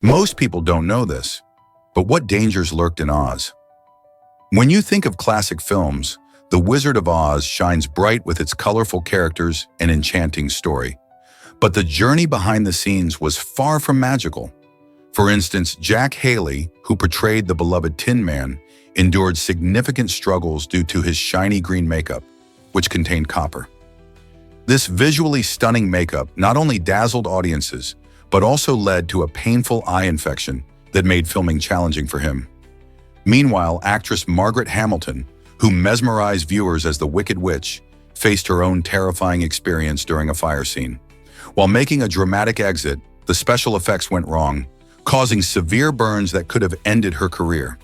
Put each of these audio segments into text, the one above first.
Most people don't know this, but what dangers lurked in Oz? When you think of classic films, The Wizard of Oz shines bright with its colorful characters and enchanting story. But the journey behind the scenes was far from magical. For instance, Jack Haley, who portrayed the beloved Tin Man, endured significant struggles due to his shiny green makeup, which contained copper. This visually stunning makeup not only dazzled audiences, but also led to a painful eye infection that made filming challenging for him. Meanwhile, actress Margaret Hamilton, who mesmerized viewers as the Wicked Witch, faced her own terrifying experience during a fire scene. While making a dramatic exit, the special effects went wrong, causing severe burns that could have ended her career.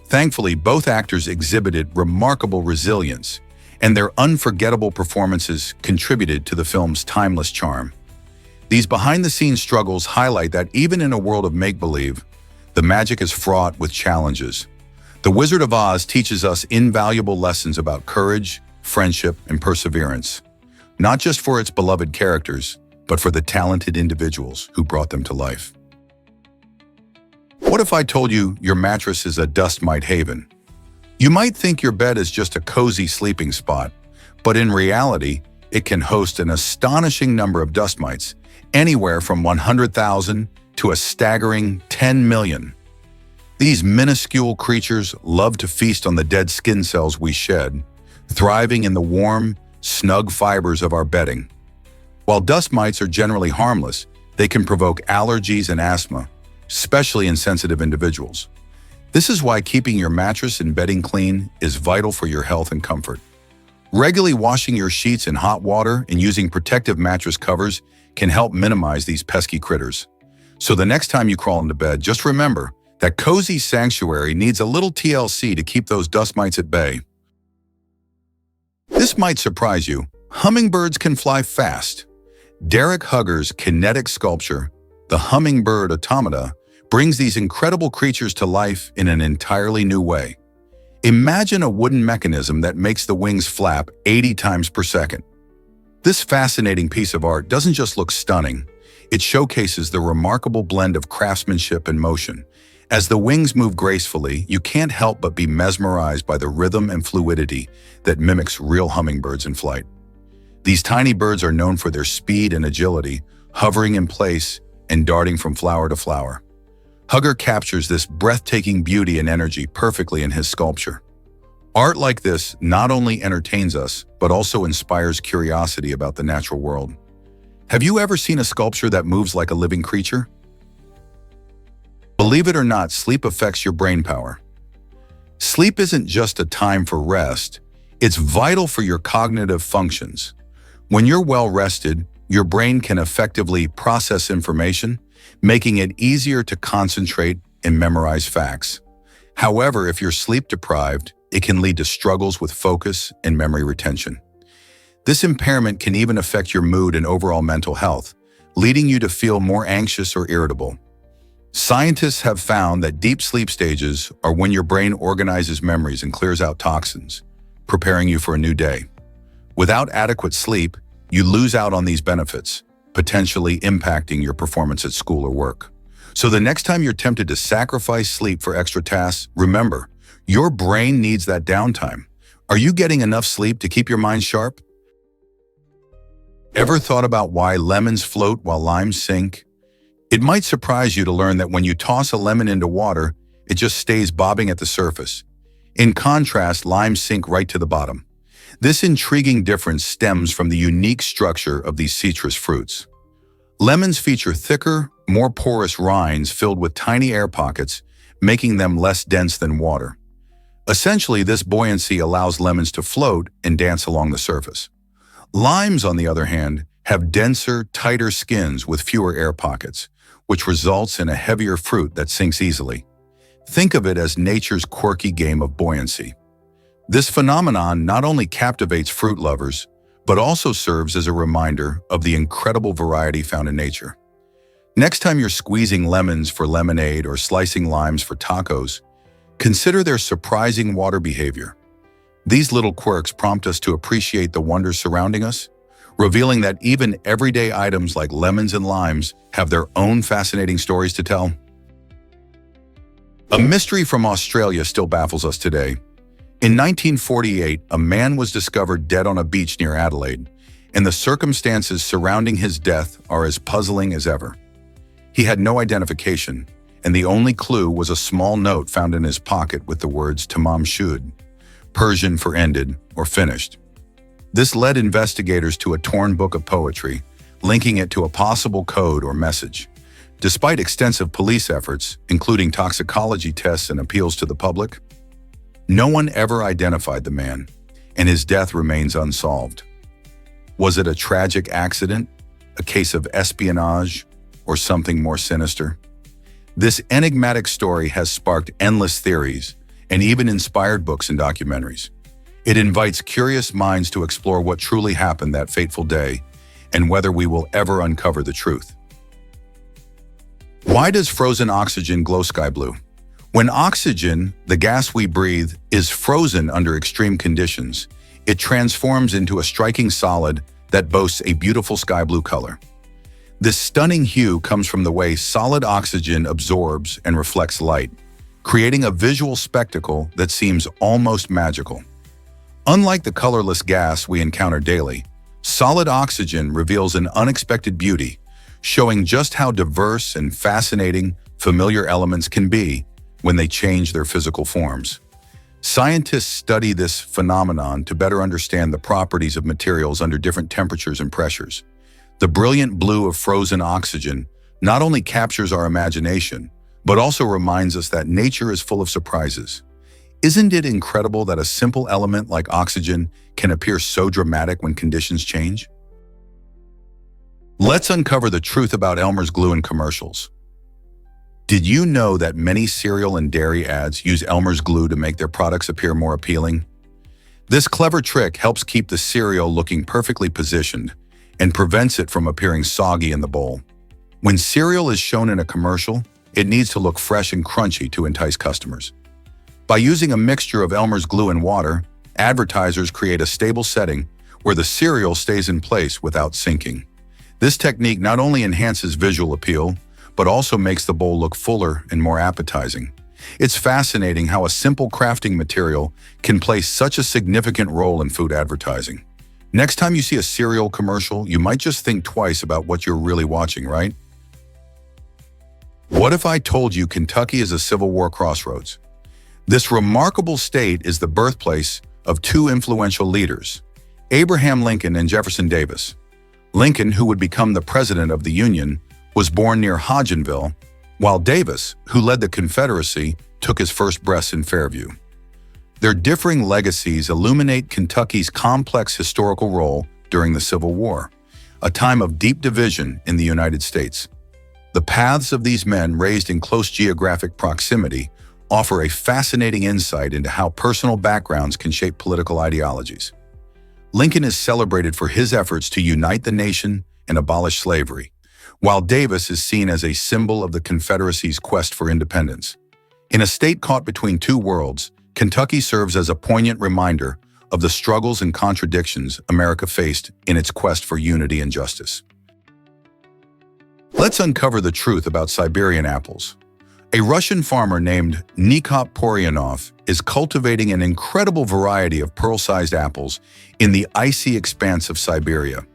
Thankfully, both actors exhibited remarkable resilience, and their unforgettable performances contributed to the film's timeless charm. These behind-the-scenes struggles highlight that even in a world of make-believe, the magic is fraught with challenges. The Wizard of Oz teaches us invaluable lessons about courage, friendship, and perseverance, not just for its beloved characters, but for the talented individuals who brought them to life. What if I told you your mattress is a dust mite haven? You might think your bed is just a cozy sleeping spot, but in reality, it can host an astonishing number of dust mites, anywhere from 100,000 to a staggering 10 million. These minuscule creatures love to feast on the dead skin cells we shed, thriving in the warm, snug fibers of our bedding. While dust mites are generally harmless, they can provoke allergies and asthma, especially in sensitive individuals. This is why keeping your mattress and bedding clean is vital for your health and comfort. Regularly washing your sheets in hot water and using protective mattress covers can help minimize these pesky critters. So the next time you crawl into bed, just remember that cozy sanctuary needs a little TLC to keep those dust mites at bay. This might surprise you. Hummingbirds can fly fast. Derek Hugger's kinetic sculpture, the Hummingbird Automata, brings these incredible creatures to life in an entirely new way. Imagine a wooden mechanism that makes the wings flap 80 times per second. This fascinating piece of art doesn't just look stunning, it showcases the remarkable blend of craftsmanship and motion. As the wings move gracefully, you can't help but be mesmerized by the rhythm and fluidity that mimics real hummingbirds in flight. These tiny birds are known for their speed and agility, hovering in place and darting from flower to flower. Hugger captures this breathtaking beauty and energy perfectly in his sculpture. Art like this not only entertains us, but also inspires curiosity about the natural world. Have you ever seen a sculpture that moves like a living creature? Believe it or not, sleep affects your brain power. Sleep isn't just a time for rest, it's vital for your cognitive functions. When you're well rested, your brain can effectively process information, making it easier to concentrate and memorize facts. However, if you're sleep deprived, it can lead to struggles with focus and memory retention. This impairment can even affect your mood and overall mental health, leading you to feel more anxious or irritable. Scientists have found that deep sleep stages are when your brain organizes memories and clears out toxins, preparing you for a new day. Without adequate sleep, you lose out on these benefits, potentially impacting your performance at school or work. So the next time you're tempted to sacrifice sleep for extra tasks, remember, your brain needs that downtime. Are you getting enough sleep to keep your mind sharp? Ever thought about why lemons float while limes sink? It might surprise you to learn that when you toss a lemon into water, it just stays bobbing at the surface. In contrast, limes sink right to the bottom. This intriguing difference stems from the unique structure of these citrus fruits. Lemons feature thicker, more porous rinds filled with tiny air pockets, making them less dense than water. Essentially, this buoyancy allows lemons to float and dance along the surface. Limes, on the other hand, have denser, tighter skins with fewer air pockets, which results in a heavier fruit that sinks easily. Think of it as nature's quirky game of buoyancy. This phenomenon not only captivates fruit lovers, but also serves as a reminder of the incredible variety found in nature. Next time you're squeezing lemons for lemonade or slicing limes for tacos, consider their surprising water behavior. These little quirks prompt us to appreciate the wonders surrounding us, revealing that even everyday items like lemons and limes have their own fascinating stories to tell. A mystery from Australia still baffles us today. In 1948, a man was discovered dead on a beach near Adelaide, and the circumstances surrounding his death are as puzzling as ever. He had no identification, and the only clue was a small note found in his pocket with the words "Tamam Shud," Persian for ended or finished. This led investigators to a torn book of poetry, linking it to a possible code or message. Despite extensive police efforts, including toxicology tests and appeals to the public, no one ever identified the man, and his death remains unsolved. Was it a tragic accident, a case of espionage, or something more sinister? This enigmatic story has sparked endless theories and even inspired books and documentaries. It invites curious minds to explore what truly happened that fateful day and whether we will ever uncover the truth. Why does frozen oxygen glow sky blue? When oxygen, the gas we breathe, is frozen under extreme conditions, it transforms into a striking solid that boasts a beautiful sky blue color. This stunning hue comes from the way solid oxygen absorbs and reflects light, creating a visual spectacle that seems almost magical. Unlike the colorless gas we encounter daily, solid oxygen reveals an unexpected beauty, showing just how diverse and fascinating familiar elements can be when they change their physical forms. Scientists study this phenomenon to better understand the properties of materials under different temperatures and pressures. The brilliant blue of frozen oxygen not only captures our imagination, but also reminds us that nature is full of surprises. Isn't it incredible that a simple element like oxygen can appear so dramatic when conditions change? Let's uncover the truth about Elmer's glue in commercials. Did you know that many cereal and dairy ads use Elmer's glue to make their products appear more appealing? This clever trick helps keep the cereal looking perfectly positioned and prevents it from appearing soggy in the bowl. When cereal is shown in a commercial, it needs to look fresh and crunchy to entice customers. By using a mixture of Elmer's glue and water, advertisers create a stable setting where the cereal stays in place without sinking. This technique not only enhances visual appeal, but also makes the bowl look fuller and more appetizing. It's fascinating how a simple crafting material can play such a significant role in food advertising. Next time you see a cereal commercial, you might just think twice about what you're really watching, right? What if I told you Kentucky is a Civil War crossroads? This remarkable state is the birthplace of two influential leaders, Abraham Lincoln and Jefferson Davis. Lincoln, who would become the president of the Union, was born near Hodgenville, while Davis, who led the Confederacy, took his first breaths in Fairview. Their differing legacies illuminate Kentucky's complex historical role during the Civil War, a time of deep division in the United States. The paths of these men, raised in close geographic proximity, offer a fascinating insight into how personal backgrounds can shape political ideologies. Lincoln is celebrated for his efforts to unite the nation and abolish slavery, while Davis is seen as a symbol of the Confederacy's quest for independence. In a state caught between two worlds, Kentucky serves as a poignant reminder of the struggles and contradictions America faced in its quest for unity and justice. Let's uncover the truth about Siberian apples. A Russian farmer named Nikop Poryanov is cultivating an incredible variety of pearl-sized apples in the icy expanse of Siberia.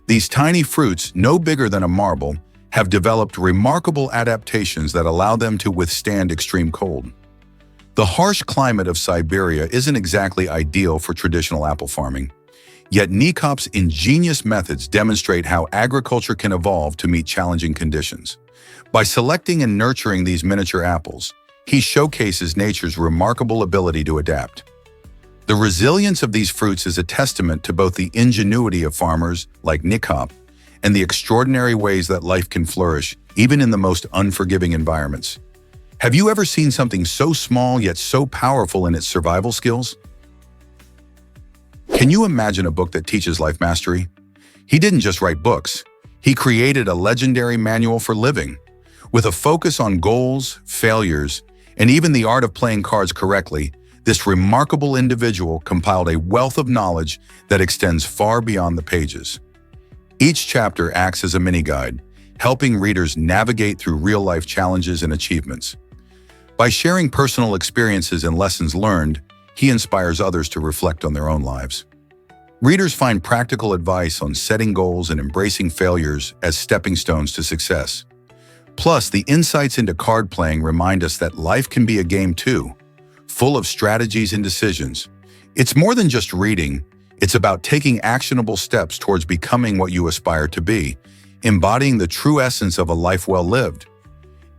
These tiny fruits, no bigger than a marble, have developed remarkable adaptations that allow them to withstand extreme cold. The harsh climate of Siberia isn't exactly ideal for traditional apple farming, yet Nikop's ingenious methods demonstrate how agriculture can evolve to meet challenging conditions. By selecting and nurturing these miniature apples, he showcases nature's remarkable ability to adapt. The resilience of these fruits is a testament to both the ingenuity of farmers like Nikop and the extraordinary ways that life can flourish even in the most unforgiving environments. Have you ever seen something so small yet so powerful in its survival skills? Can you imagine a book that teaches life mastery? He didn't just write books. He created a legendary manual for living. With a focus on goals, failures, and even the art of playing cards correctly, This remarkable individual compiled a wealth of knowledge that extends far beyond the pages. Each chapter acts as a mini-guide, helping readers navigate through real-life challenges and achievements. By sharing personal experiences and lessons learned, he inspires others to reflect on their own lives. Readers find practical advice on setting goals and embracing failures as stepping stones to success. Plus, the insights into card playing remind us that life can be a game too, full of strategies and decisions. It's more than just reading, it's about taking actionable steps towards becoming what you aspire to be, embodying the true essence of a life well lived.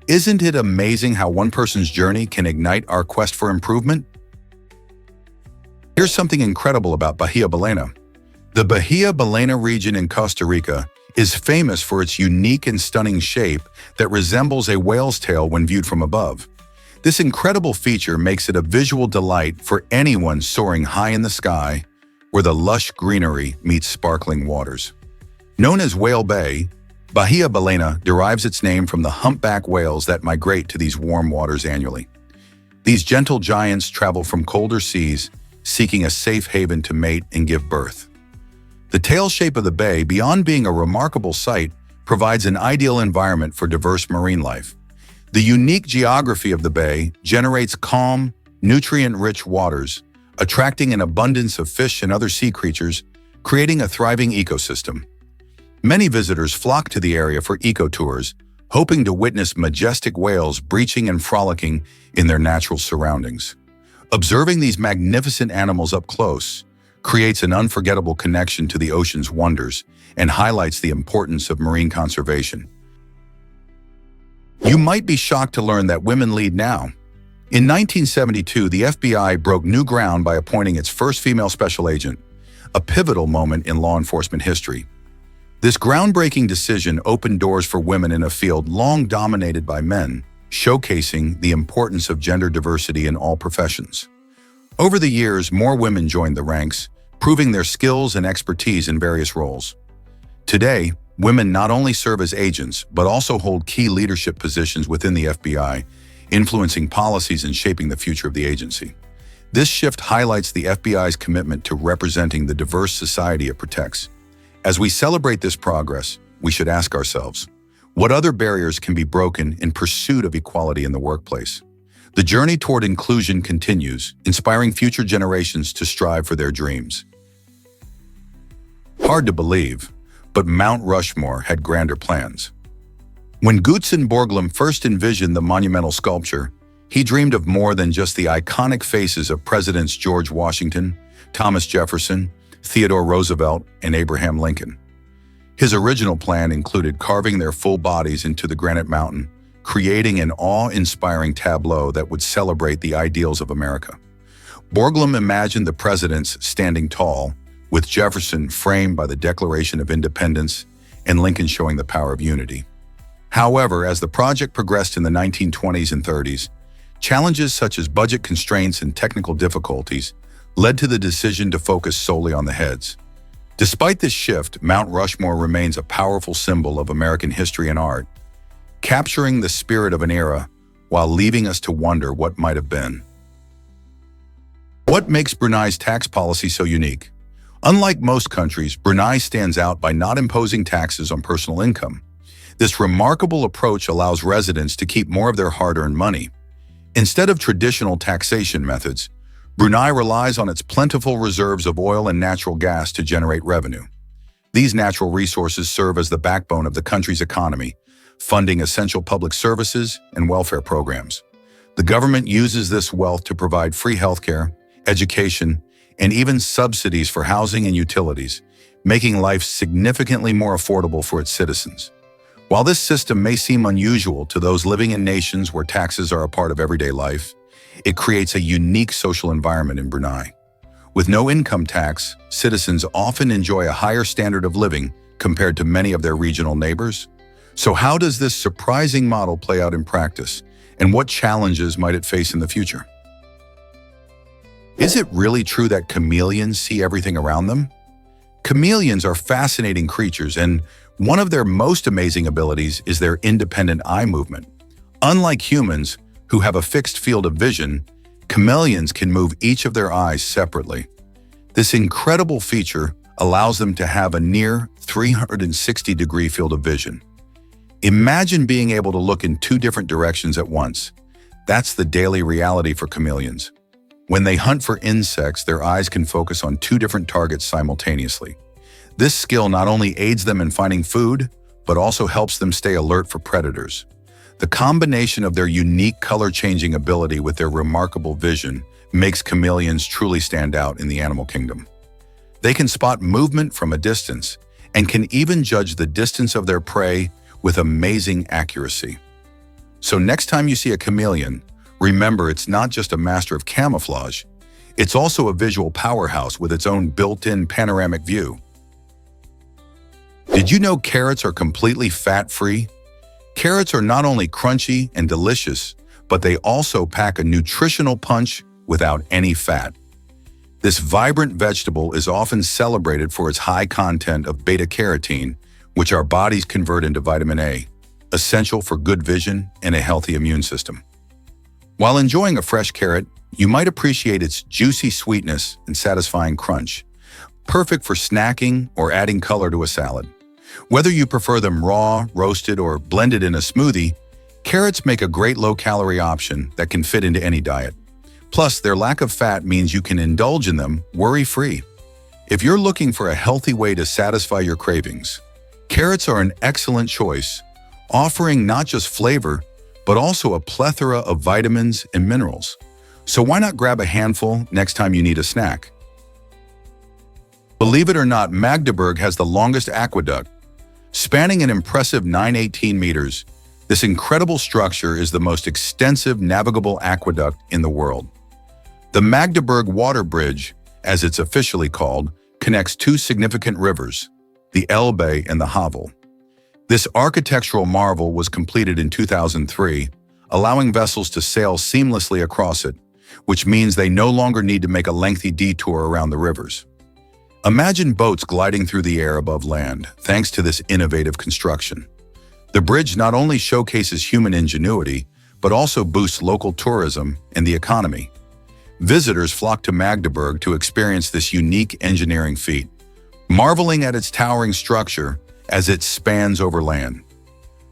Isn't it amazing how one person's journey can ignite our quest for improvement? Here's something incredible about Bahia Ballena. The Bahia Ballena region in Costa Rica is famous for its unique and stunning shape that resembles a whale's tail when viewed from above. This incredible feature makes it a visual delight for anyone soaring high in the sky, where the lush greenery meets sparkling waters. Known as Whale Bay, Bahia Ballena derives its name from the humpback whales that migrate to these warm waters annually. These gentle giants travel from colder seas, seeking a safe haven to mate and give birth. The tail shape of the bay, beyond being a remarkable sight, provides an ideal environment for diverse marine life. The unique geography of the bay generates calm, nutrient-rich waters, attracting an abundance of fish and other sea creatures, creating a thriving ecosystem. Many visitors flock to the area for eco-tours, hoping to witness majestic whales breaching and frolicking in their natural surroundings. Observing these magnificent animals up close creates an unforgettable connection to the ocean's wonders and highlights the importance of marine conservation. You might be shocked to learn that women lead now. In 1972, the FBI broke new ground by appointing its first female special agent, a pivotal moment in law enforcement history. This groundbreaking decision opened doors for women in a field long dominated by men, showcasing the importance of gender diversity in all professions. Over the years, more women joined the ranks, proving their skills and expertise in various roles. Today, women not only serve as agents, but also hold key leadership positions within the FBI, influencing policies and shaping the future of the agency. This shift highlights the FBI's commitment to representing the diverse society it protects. As we celebrate this progress, we should ask ourselves, what other barriers can be broken in pursuit of equality in the workplace? The journey toward inclusion continues, inspiring future generations to strive for their dreams. Hard to believe, but Mount Rushmore had grander plans. When Gutzon Borglum first envisioned the monumental sculpture, he dreamed of more than just the iconic faces of Presidents George Washington, Thomas Jefferson, Theodore Roosevelt, and Abraham Lincoln. His original plan included carving their full bodies into the granite mountain, creating an awe-inspiring tableau that would celebrate the ideals of America. Borglum imagined the presidents standing tall, with Jefferson framed by the Declaration of Independence and Lincoln showing the power of unity. However, as the project progressed in the 1920s and 30s, challenges such as budget constraints and technical difficulties led to the decision to focus solely on the heads. Despite this shift, Mount Rushmore remains a powerful symbol of American history and art, capturing the spirit of an era while leaving us to wonder what might have been. What makes Brunei's tax policy so unique? Unlike most countries, Brunei stands out by not imposing taxes on personal income. This remarkable approach allows residents to keep more of their hard-earned money. Instead of traditional taxation methods, Brunei relies on its plentiful reserves of oil and natural gas to generate revenue. These natural resources serve as the backbone of the country's economy, funding essential public services and welfare programs. The government uses this wealth to provide free healthcare, education, and even subsidies for housing and utilities, making life significantly more affordable for its citizens. While this system may seem unusual to those living in nations where taxes are a part of everyday life, it creates a unique social environment in Brunei. With no income tax, citizens often enjoy a higher standard of living compared to many of their regional neighbors. So how does this surprising model play out in practice, and what challenges might it face in the future? Is it really true that chameleons see everything around them? Chameleons are fascinating creatures, and one of their most amazing abilities is their independent eye movement. Unlike humans, who have a fixed field of vision, Chameleons can move each of their eyes separately. This incredible feature allows them to have a near 360-degree field of vision. Imagine being able to look in two different directions at once. That's the daily reality for chameleons. When they hunt for insects, their eyes can focus on two different targets simultaneously. This skill not only aids them in finding food, but also helps them stay alert for predators. The combination of their unique color-changing ability with their remarkable vision makes chameleons truly stand out in the animal kingdom. They can spot movement from a distance and can even judge the distance of their prey with amazing accuracy. So next time you see a chameleon, remember it's not just a master of camouflage, it's also a visual powerhouse with its own built-in panoramic view. Did you know carrots are completely fat-free? Carrots are not only crunchy and delicious, but they also pack a nutritional punch without any fat. This vibrant vegetable is often celebrated for its high content of beta-carotene, which our bodies convert into vitamin A, essential for good vision and a healthy immune system. While enjoying a fresh carrot, you might appreciate its juicy sweetness and satisfying crunch, perfect for snacking or adding color to a salad. Whether you prefer them raw, roasted, or blended in a smoothie, carrots make a great low-calorie option that can fit into any diet. Plus, their lack of fat means you can indulge in them worry-free. If you're looking for a healthy way to satisfy your cravings, carrots are an excellent choice, offering not just flavor, but also a plethora of vitamins and minerals. So why not grab a handful next time you need a snack? Believe it or not, Magdeburg has the longest aqueduct. Spanning an impressive 918 meters, this incredible structure is the most extensive navigable aqueduct in the world. The Magdeburg Water Bridge, as it's officially called, connects two significant rivers, the Elbe and the Havel. This architectural marvel was completed in 2003, allowing vessels to sail seamlessly across it, which means they no longer need to make a lengthy detour around the rivers. Imagine boats gliding through the air above land, thanks to this innovative construction. The bridge not only showcases human ingenuity, but also boosts local tourism and the economy. Visitors flock to Magdeburg to experience this unique engineering feat, marveling at its towering structure as it spans over land.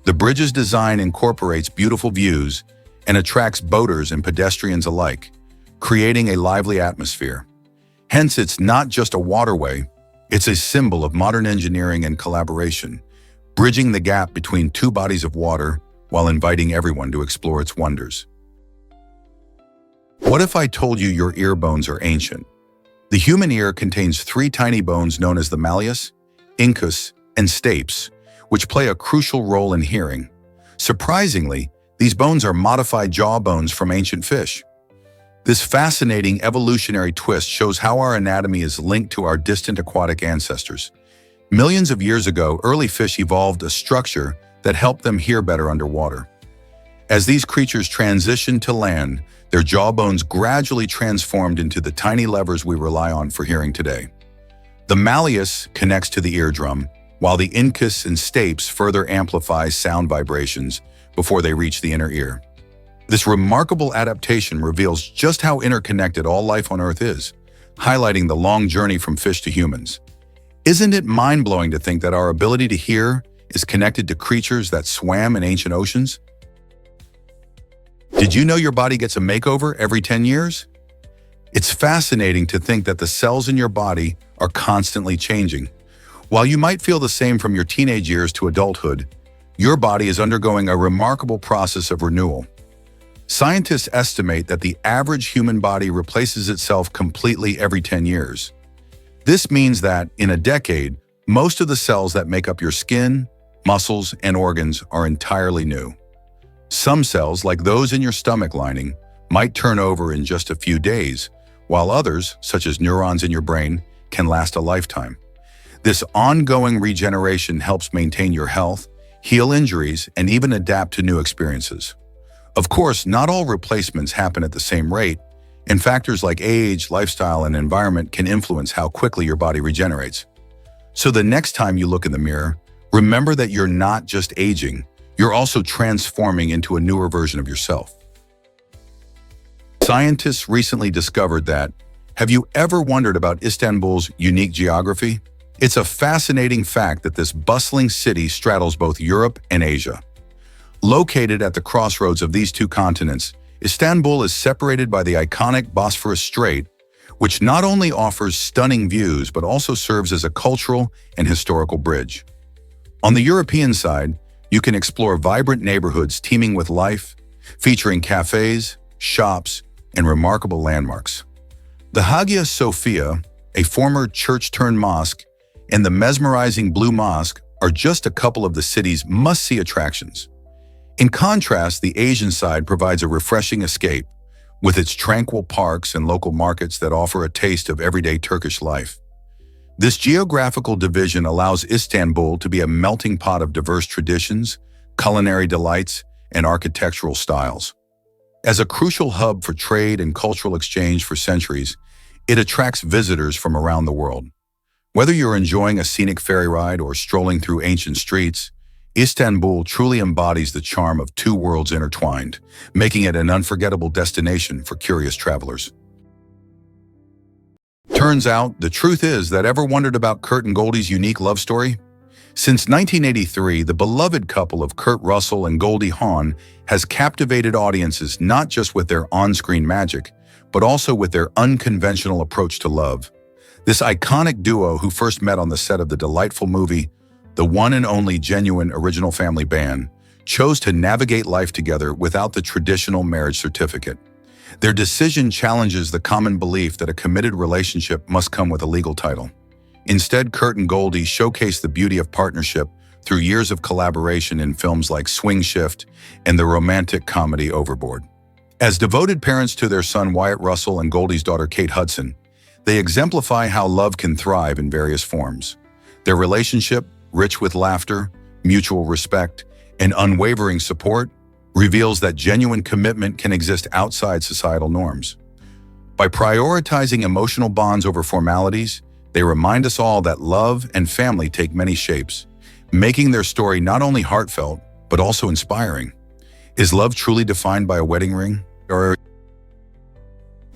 The bridge's design incorporates beautiful views and attracts boaters and pedestrians alike, creating a lively atmosphere. Hence, it's not just a waterway, it's a symbol of modern engineering and collaboration, bridging the gap between two bodies of water while inviting everyone to explore its wonders. What if I told you your ear bones are ancient? The human ear contains three tiny bones known as the malleus, incus, and stapes, which play a crucial role in hearing. Surprisingly, these bones are modified jaw bones from ancient fish. This fascinating evolutionary twist shows how our anatomy is linked to our distant aquatic ancestors. Millions of years ago, early fish evolved a structure that helped them hear better underwater. As these creatures transitioned to land, their jawbones gradually transformed into the tiny levers we rely on for hearing today. The malleus connects to the eardrum, while the incus and stapes further amplify sound vibrations before they reach the inner ear. This remarkable adaptation reveals just how interconnected all life on Earth is, highlighting the long journey from fish to humans. Isn't it mind-blowing to think that our ability to hear is connected to creatures that swam in ancient oceans? Did you know your body gets a makeover every 10 years? It's fascinating to think that the cells in your body are constantly changing. While you might feel the same from your teenage years to adulthood, your body is undergoing a remarkable process of renewal. Scientists estimate that the average human body replaces itself completely every 10 years. This means that, in a decade, most of the cells that make up your skin, muscles, and organs are entirely new. Some cells, like those in your stomach lining, might turn over in just a few days, while others, such as neurons in your brain, can last a lifetime. This ongoing regeneration helps maintain your health, heal injuries, and even adapt to new experiences. Of course, not all replacements happen at the same rate, and factors like age, lifestyle, and environment can influence how quickly your body regenerates. So the next time you look in the mirror, remember that you're not just aging, you're also transforming into a newer version of yourself. Scientists recently discovered that, have you ever wondered about Istanbul's unique geography? It's a fascinating fact that this bustling city straddles both Europe and Asia. Located at the crossroads of these two continents, Istanbul is separated by the iconic Bosphorus Strait, which not only offers stunning views but also serves as a cultural and historical bridge. On the European side, you can explore vibrant neighborhoods teeming with life, featuring cafes, shops, and remarkable landmarks. The Hagia Sophia, a former church-turned-mosque, and the mesmerizing Blue Mosque are just a couple of the city's must-see attractions. In contrast, the Asian side provides a refreshing escape, with its tranquil parks and local markets that offer a taste of everyday Turkish life. This geographical division allows Istanbul to be a melting pot of diverse traditions, culinary delights, and architectural styles. As a crucial hub for trade and cultural exchange for centuries, it attracts visitors from around the world. Whether you're enjoying a scenic ferry ride or strolling through ancient streets, Istanbul truly embodies the charm of two worlds intertwined, making it an unforgettable destination for curious travelers. Turns out, the truth is that ever wondered about Kurt and Goldie's unique love story? Since 1983, the beloved couple of Kurt Russell and Goldie Hawn has captivated audiences not just with their on-screen magic, but also with their unconventional approach to love. This iconic duo, who first met on the set of the delightful movie The One and Only Genuine Original Family Band, chose to navigate life together without the traditional marriage certificate. Their decision challenges the common belief that a committed relationship must come with a legal title. Instead, Kurt and Goldie showcase the beauty of partnership through years of collaboration in films like Swing Shift and the romantic comedy Overboard. As devoted parents to their son Wyatt Russell and Goldie's daughter Kate Hudson, they exemplify how love can thrive in various forms. Their relationship, rich with laughter, mutual respect, and unwavering support, reveals that genuine commitment can exist outside societal norms. By prioritizing emotional bonds over formalities, they remind us all that love and family take many shapes, making their story not only heartfelt, but also inspiring. Is love truly defined by a wedding ring? Or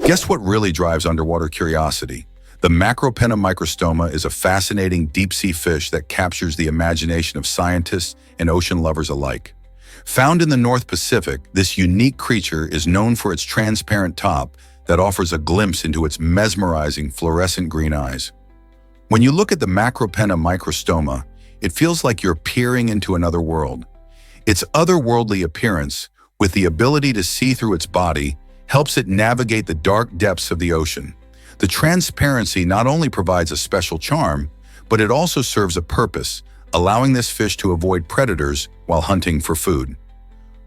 guess what really drives underwater curiosity? The Macropena microstoma is a fascinating deep-sea fish that captures the imagination of scientists and ocean lovers alike. Found in the North Pacific, this unique creature is known for its transparent top that offers a glimpse into its mesmerizing fluorescent green eyes. When you look at the Macropena microstoma, it feels like you're peering into another world. Its otherworldly appearance, with the ability to see through its body, helps it navigate the dark depths of the ocean. The transparency not only provides a special charm, but it also serves a purpose, allowing this fish to avoid predators while hunting for food.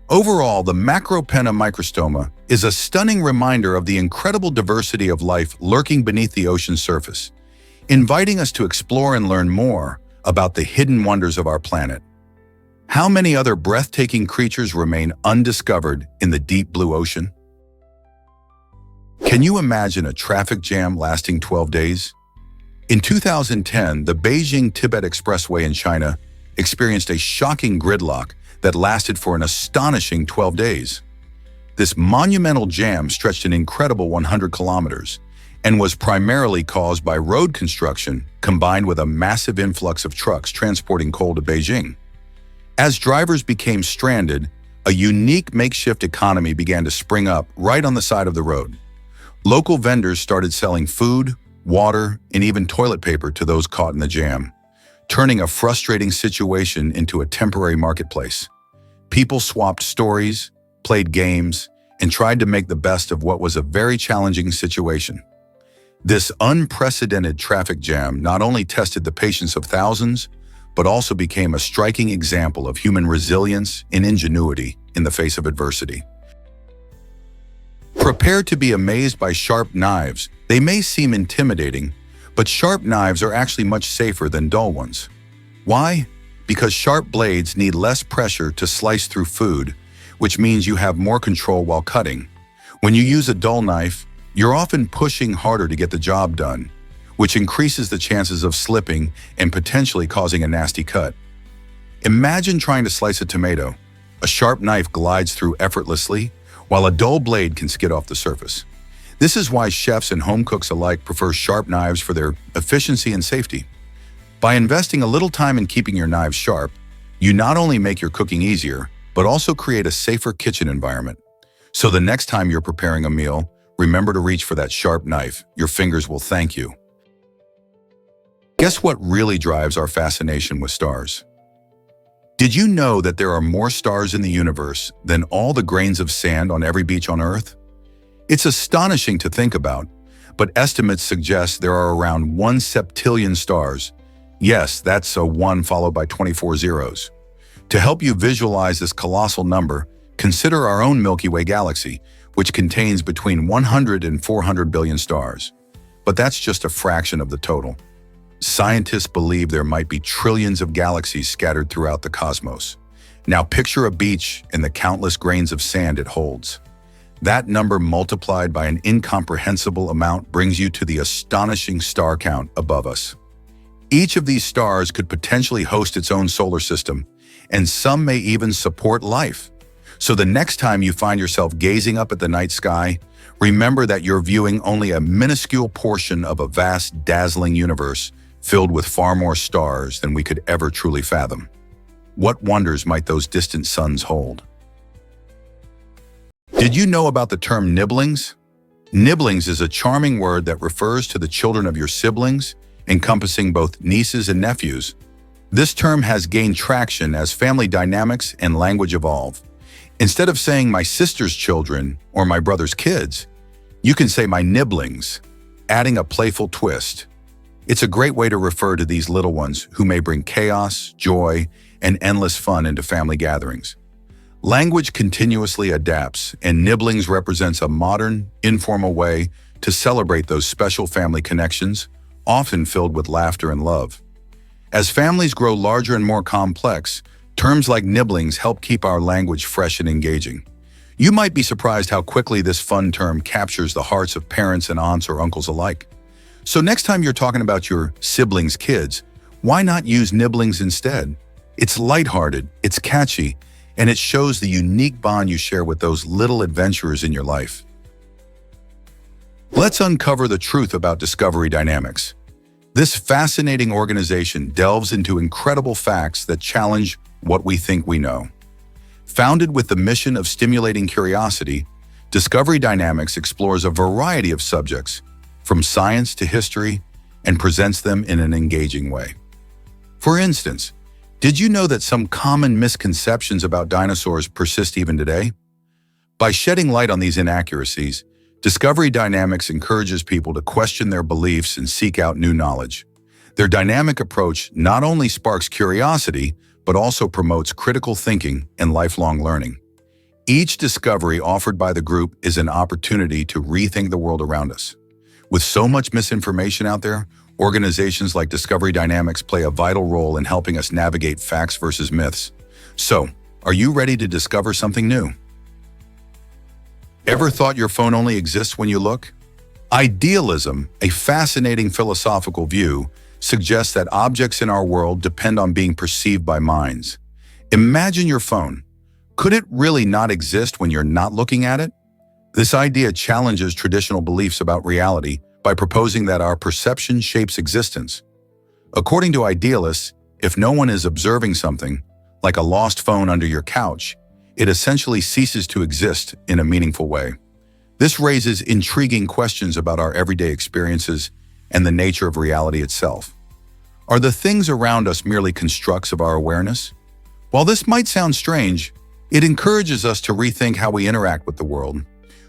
Overall, the Macropena microstoma is a stunning reminder of the incredible diversity of life lurking beneath the ocean's surface, inviting us to explore and learn more about the hidden wonders of our planet. How many other breathtaking creatures remain undiscovered in the deep blue ocean? Can you imagine a traffic jam lasting 12 days? In 2010, the Beijing-Tibet Expressway in China experienced a shocking gridlock that lasted for an astonishing 12 days. This monumental jam stretched an incredible 100 kilometers and was primarily caused by road construction combined with a massive influx of trucks transporting coal to Beijing. As drivers became stranded, a unique makeshift economy began to spring up right on the side of the road. Local vendors started selling food, water, and even toilet paper to those caught in the jam, turning a frustrating situation into a temporary marketplace. People swapped stories, played games, and tried to make the best of what was a very challenging situation. This unprecedented traffic jam not only tested the patience of thousands, but also became a striking example of human resilience and ingenuity in the face of adversity. Prepare to be amazed by sharp knives. They may seem intimidating, but sharp knives are actually much safer than dull ones. Why? Because sharp blades need less pressure to slice through food, which means you have more control while cutting. When you use a dull knife, you're often pushing harder to get the job done, which increases the chances of slipping and potentially causing a nasty cut. Imagine trying to slice a tomato. A sharp knife glides through effortlessly, while a dull blade can skid off the surface. This is why chefs and home cooks alike prefer sharp knives for their efficiency and safety. By investing a little time in keeping your knives sharp, you not only make your cooking easier, but also create a safer kitchen environment. So the next time you're preparing a meal, remember to reach for that sharp knife. Your fingers will thank you. Guess what really drives our fascination with stars? Did you know that there are more stars in the universe than all the grains of sand on every beach on Earth? It's astonishing to think about, but estimates suggest there are around 1 septillion stars. Yes, that's a 1 followed by 24 zeros. To help you visualize this colossal number, consider our own Milky Way galaxy, which contains between 100 and 400 billion stars. But that's just a fraction of the total. Scientists believe there might be trillions of galaxies scattered throughout the cosmos. Now picture a beach and the countless grains of sand it holds. That number multiplied by an incomprehensible amount brings you to the astonishing star count above us. Each of these stars could potentially host its own solar system, and some may even support life. So the next time you find yourself gazing up at the night sky, remember that you're viewing only a minuscule portion of a vast, dazzling universe filled with far more stars than we could ever truly fathom. What wonders might those distant suns hold? Did you know about the term nibblings? Nibblings is a charming word that refers to the children of your siblings, encompassing both nieces and nephews. This term has gained traction as family dynamics and language evolve. Instead of saying my sister's children or my brother's kids, you can say my nibblings, adding a playful twist. It's a great way to refer to these little ones who may bring chaos, joy, and endless fun into family gatherings. Language continuously adapts, and nibblings represents a modern, informal way to celebrate those special family connections, often filled with laughter and love. As families grow larger and more complex, terms like nibblings help keep our language fresh and engaging. You might be surprised how quickly this fun term captures the hearts of parents and aunts or uncles alike. So next time you're talking about your siblings' kids, why not use nibblings instead? It's lighthearted, it's catchy, and it shows the unique bond you share with those little adventurers in your life. Let's uncover the truth about Discovery Dynamics. This fascinating organization delves into incredible facts that challenge what we think we know. Founded with the mission of stimulating curiosity, Discovery Dynamics explores a variety of subjects, from science to history, and presents them in an engaging way. For instance, did you know that some common misconceptions about dinosaurs persist even today? By shedding light on these inaccuracies, Discovery Dynamics encourages people to question their beliefs and seek out new knowledge. Their dynamic approach not only sparks curiosity, but also promotes critical thinking and lifelong learning. Each discovery offered by the group is an opportunity to rethink the world around us. With so much misinformation out there, organizations like Discovery Dynamics play a vital role in helping us navigate facts versus myths. So, are you ready to discover something new? Ever thought your phone only exists when you look? Idealism, a fascinating philosophical view, suggests that objects in our world depend on being perceived by minds. Imagine your phone. Could it really not exist when you're not looking at it? This idea challenges traditional beliefs about reality by proposing that our perception shapes existence. According to idealists, if no one is observing something, like a lost phone under your couch, it essentially ceases to exist in a meaningful way. This raises intriguing questions about our everyday experiences and the nature of reality itself. Are the things around us merely constructs of our awareness? While this might sound strange, it encourages us to rethink how we interact with the world.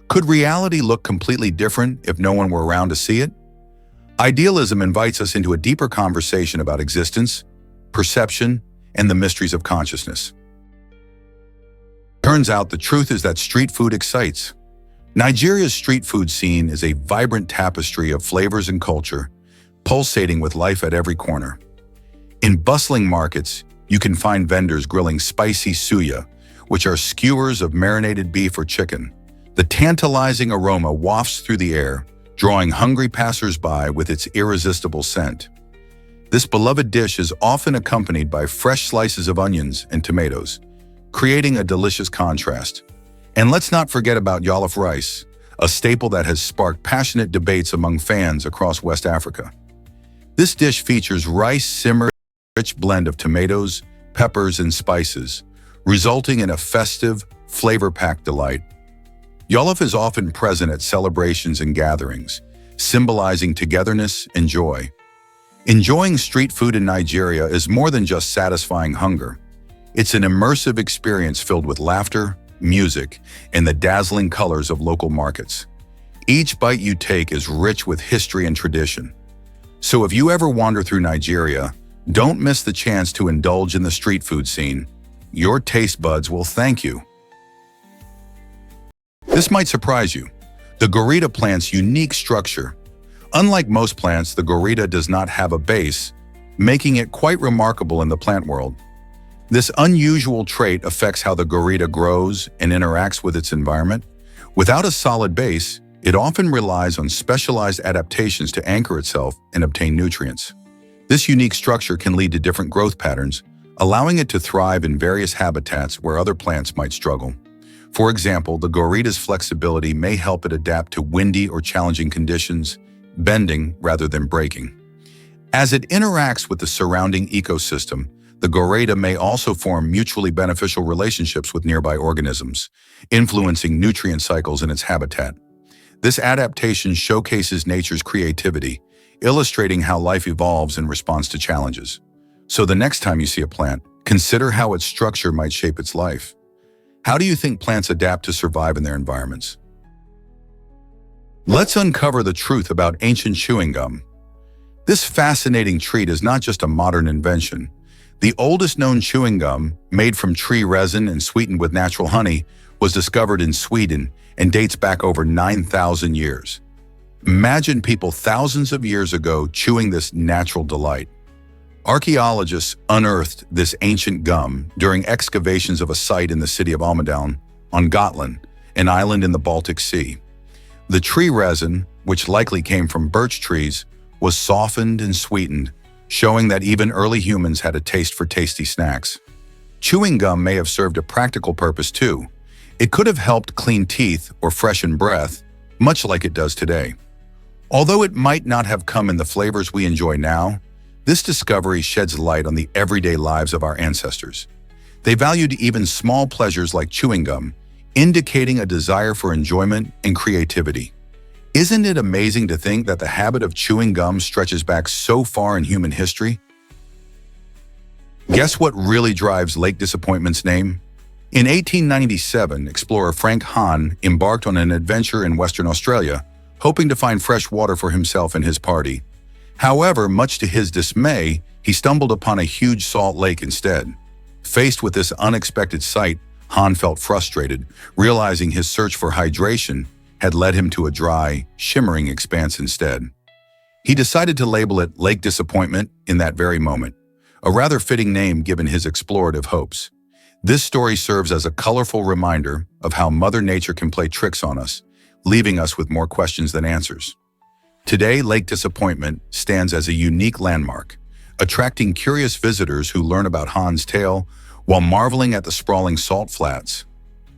Could reality look completely different if no one were around to see it? Idealism invites us into a deeper conversation about existence, perception, and the mysteries of consciousness. Turns out the truth is that street food excites. Nigeria's street food scene is a vibrant tapestry of flavors and culture, pulsating with life at every corner. In bustling markets, you can find vendors grilling spicy suya, which are skewers of marinated beef or chicken. The tantalizing aroma wafts through the air, drawing hungry passers-by with its irresistible scent. This beloved dish is often accompanied by fresh slices of onions and tomatoes, creating a delicious contrast. And let's not forget about jollof rice, a staple that has sparked passionate debates among fans across West Africa. This dish features rice simmered in a rich blend of tomatoes, peppers, and spices, resulting in a festive, flavor-packed delight. Jollof is often present at celebrations and gatherings, symbolizing togetherness and joy. Enjoying street food in Nigeria is more than just satisfying hunger. It's an immersive experience filled with laughter, music, and the dazzling colors of local markets. Each bite you take is rich with history and tradition. So if you ever wander through Nigeria, don't miss the chance to indulge in the street food scene. Your taste buds will thank you. This might surprise you. The gorita plant's unique structure. Unlike most plants, the gorita does not have a base, making it quite remarkable in the plant world. This unusual trait affects how the gorita grows and interacts with its environment. Without a solid base, it often relies on specialized adaptations to anchor itself and obtain nutrients. This unique structure can lead to different growth patterns, allowing it to thrive in various habitats where other plants might struggle. For example, the gorita's flexibility may help it adapt to windy or challenging conditions, bending rather than breaking. As it interacts with the surrounding ecosystem, the gorita may also form mutually beneficial relationships with nearby organisms, influencing nutrient cycles in its habitat. This adaptation showcases nature's creativity, illustrating how life evolves in response to challenges. So the next time you see a plant, consider how its structure might shape its life. How do you think plants adapt to survive in their environments? Let's uncover the truth about ancient chewing gum. This fascinating treat is not just a modern invention. The oldest known chewing gum, made from tree resin and sweetened with natural honey, was discovered in Sweden and dates back over 9,000 years. Imagine people thousands of years ago chewing this natural delight. Archaeologists unearthed this ancient gum during excavations of a site in the city of Almedalen on Gotland, an island in the Baltic Sea. The tree resin, which likely came from birch trees, was softened and sweetened, showing that even early humans had a taste for tasty snacks. Chewing gum may have served a practical purpose too. It could have helped clean teeth or freshen breath, much like it does today. Although it might not have come in the flavors we enjoy now, this discovery sheds light on the everyday lives of our ancestors. They valued even small pleasures like chewing gum, indicating a desire for enjoyment and creativity. Isn't it amazing to think that the habit of chewing gum stretches back so far in human history? Guess what really drives Lake Disappointment's name? In 1897, explorer Frank Hahn embarked on an adventure in Western Australia, hoping to find fresh water for himself and his party. However, much to his dismay, he stumbled upon a huge salt lake instead. Faced with this unexpected sight, Hahn felt frustrated, realizing his search for hydration had led him to a dry, shimmering expanse instead. He decided to label it Lake Disappointment in that very moment, a rather fitting name given his explorative hopes. This story serves as a colorful reminder of how Mother Nature can play tricks on us, leaving us with more questions than answers. Today, Lake Disappointment stands as a unique landmark, attracting curious visitors who learn about Hahn's tale while marveling at the sprawling salt flats.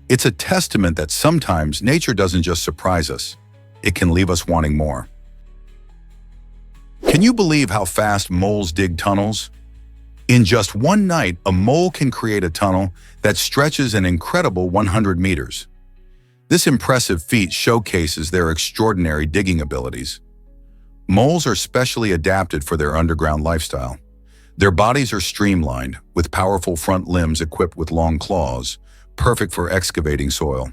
It's a testament that sometimes nature doesn't just surprise us, it can leave us wanting more. Can you believe how fast moles dig tunnels? In just one night, a mole can create a tunnel that stretches an incredible 100 meters. This impressive feat showcases their extraordinary digging abilities. Moles are specially adapted for their underground lifestyle. Their bodies are streamlined, with powerful front limbs equipped with long claws, perfect for excavating soil.